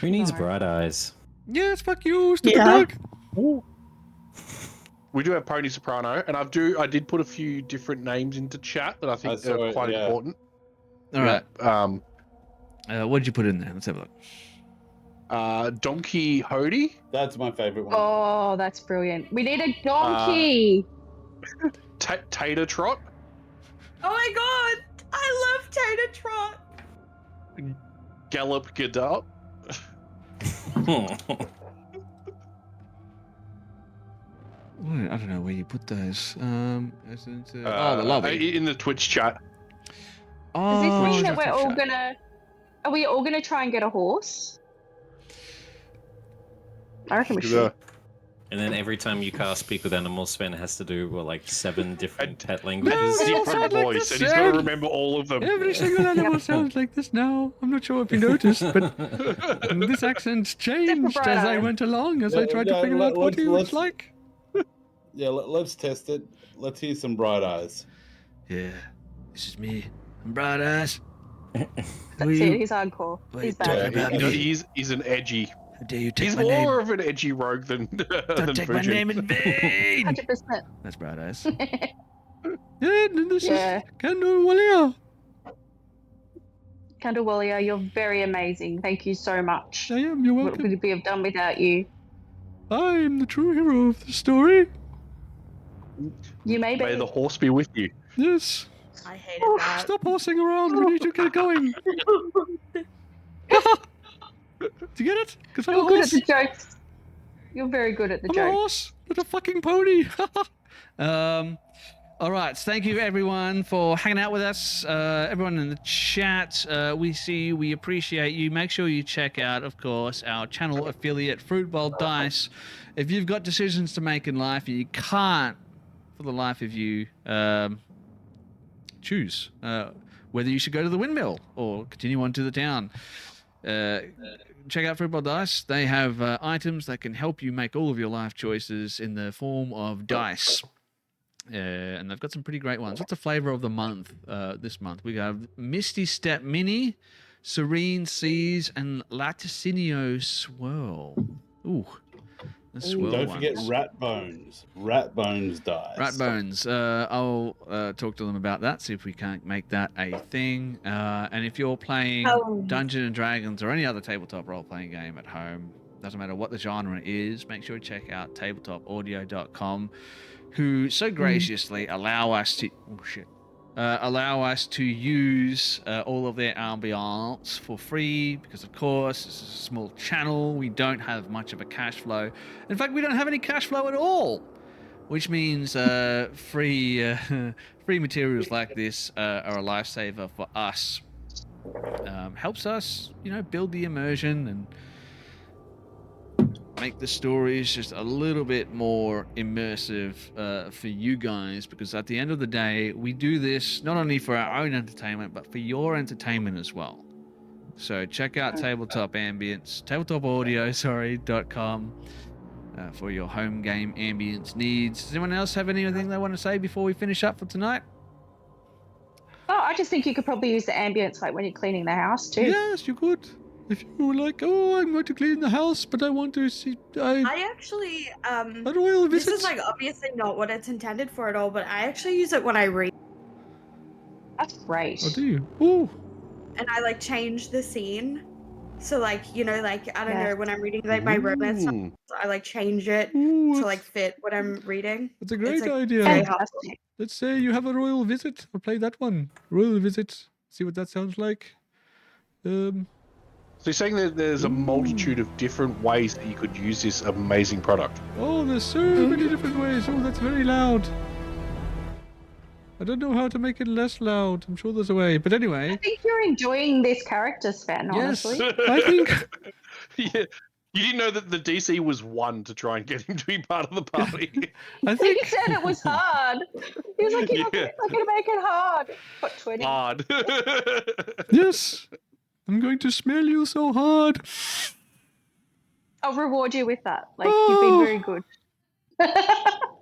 F: Who needs
B: No.
F: bright eyes?
C: Yes, fuck you, stupid
G: Yeah.
C: dog!
A: We do have Pony Soprano, and I did put a few different names into chat that I think
E: saw
A: are
E: it,
A: quite
E: yeah.
A: important.
C: Alright,
A: Yeah,
C: what did you put in there? Let's have a look.
A: Donkey Hody.
E: That's my favorite one.
B: Oh, that's brilliant. We need a donkey.
A: Tater Trot.
G: Oh my god! I love Tater Trot!
A: Gallop Gadot.
C: I don't know where you put those. The lobby.
A: In the Twitch chat.
B: Does this mean that
C: Twitch
B: we're all
C: chat.
B: gonna? Are we all gonna try and get a horse? I reckon we should.
F: And then every time you cast Speak with Animals, Sven has to do, what, like 7 different pet languages?
C: No, they all
A: Different
C: sound like
A: voice,
C: the
A: and he's got to
C: same.
A: remember all of them.
C: Every single animal sounds like this now. I'm not sure if you noticed, but this accent changed
B: bright
C: as I
B: eyes.
C: went along, as I tried to figure out what he was like.
E: Yeah, let's test it. Let's hear some bright eyes.
C: Yeah, this is me. I'm Bright Eyes.
B: That's it. He's hardcore.
C: What
B: He's
C: are you
B: bad.
C: talking about me?
A: He's an edgy.
C: How dare you take
A: He's
C: my name?
A: more of an edgy rogue than
C: Don't
A: than
C: take my
A: Fujin.
C: name in vain!
B: 100%.
C: That's Bright Eyes. Yeah, and this
B: Yeah.
C: is Kando Walia.
B: Kandawalia, you're very amazing. Thank you so much.
C: I am, you're
B: What
C: welcome.
B: would we have done without you?
C: I am the true hero of the story.
B: You may be.
A: May the horse be with you.
C: Yes.
G: I hated that.
C: Stop horsing around. We need to get going. Do you get it? Because I'm a
B: You're good at
C: horse.
B: the jokes. You're very good at the
C: I'm a
B: jokes.
C: horse, not a fucking pony. All right. Thank you, everyone, for hanging out with us. Everyone in the chat, we see you. We appreciate you. Make sure you check out, of course, our channel affiliate, Fruit Bowl Dice. If you've got decisions to make in life, you can't, for the life of you, choose whether you should go to the windmill or continue on to the town. Check out Fruit Bowl Dice. They have items that can help you make all of your life choices in the form of dice. And they've got some pretty great ones. What's the flavor of the month this month? We have Misty Step Mini, Serene Seas, and Laticinio Swirl. Ooh, the swirl
E: Don't
C: ones.
E: forget rat bones. Rat bones dice.
C: Rat Bones. I'll talk to them about that, see if we can't make that a thing. And if you're playing Dungeons and Dragons or any other tabletop role-playing game at home, doesn't matter what the genre is, make sure to check out tabletopaudio.com, who so graciously allow us to use all of their ambiance for free, because of course this is a small channel. We don't have much of a cash flow. In fact, we don't have any cash flow at all, which means free materials like this are a lifesaver for us. Helps us, build the immersion and make the stories just a little bit more immersive for you guys, because at the end of the day, we do this not only for our own entertainment, but for your entertainment as well. So check out tabletopaudio.com for your home game ambience needs. Does anyone else have anything they want to say before we finish up for tonight?
B: Oh, I just think you could probably use the ambience like when you're cleaning the house too.
C: Yes, you could. If you were like, oh, I'm going to clean the house, but I want to see
G: I actually,
C: a royal
G: this
C: visit.
G: is like obviously not what it's intended for at all, but I actually use it when I read.
B: That's great.
C: Oh, do you? Ooh.
G: And I like change the scene. So like, I don't
B: Yeah.
G: know, when I'm reading like my romance novels, I like change it
C: Ooh,
G: to like fit what I'm reading.
C: that's a great
G: like,
C: idea.
G: very
B: Fantastic.
C: Let's say you have a royal visit. I'll play that one. Royal visit. See what that sounds like.
A: So you're saying that there's a multitude of different ways that you could use this amazing product.
C: Oh, there's so many different ways. Oh, that's very loud. I don't know how to make it less loud. I'm sure there's a way. But
B: I
C: anyway,
B: think you're enjoying this character, Sven,
C: yes,
B: honestly.
C: I think
A: Yeah. You didn't know that the DC was 1 to try and get him to be part of the party.
C: I
B: He
C: think
B: said it was hard. He was like, you're not
A: Yeah.
B: going to make it hard. What, 20?
A: Hard.
C: yes. I'm going to smell you so hard.
B: I'll reward you with that. Like, you've been very good.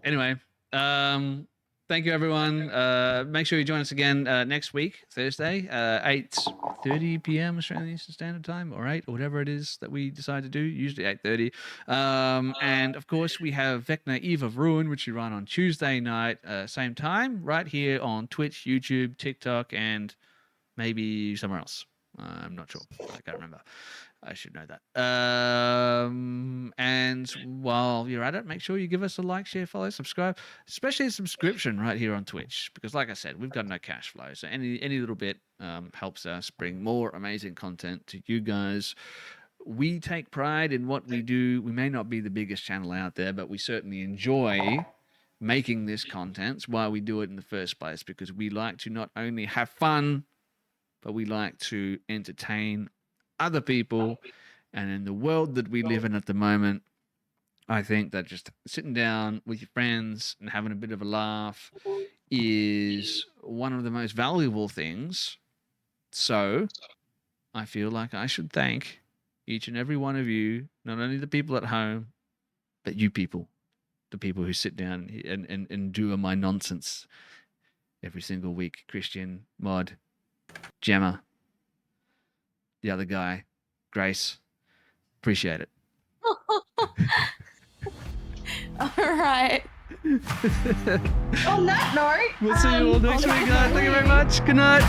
C: Anyway, thank you everyone. Make sure you join us again next week, Thursday, 8:30 p.m. Australian Eastern Standard Time, or 8, or whatever it is that we decide to do. Usually 8:30. And of course, we have Vecna Eve of Ruin, which we run on Tuesday night, same time, right here on Twitch, YouTube, TikTok, and maybe somewhere else. I'm not sure. I can't remember. I should know that. And while you're at it, make sure you give us a like, share, follow, subscribe, especially a subscription right here on Twitch, because like I said, we've got no cash flow. So any little bit helps us bring more amazing content to you guys. We take pride in what we do. We may not be the biggest channel out there, but we certainly enjoy making this content. It's why we do it in the first place, because we like to not only have fun, but we like to entertain other people. And in the world that we live in at the moment, I think that just sitting down with your friends and having a bit of a laugh is one of the most valuable things. So I feel like I should thank each and every one of you, not only the people at home, but you people, the people who sit down and endure my nonsense every single week. Christian, Mod, Gemma, the other guy, Grace. Appreciate it.
G: All right.
B: On that note,
C: We'll see you all next week, guys. Thank you very much. Good night.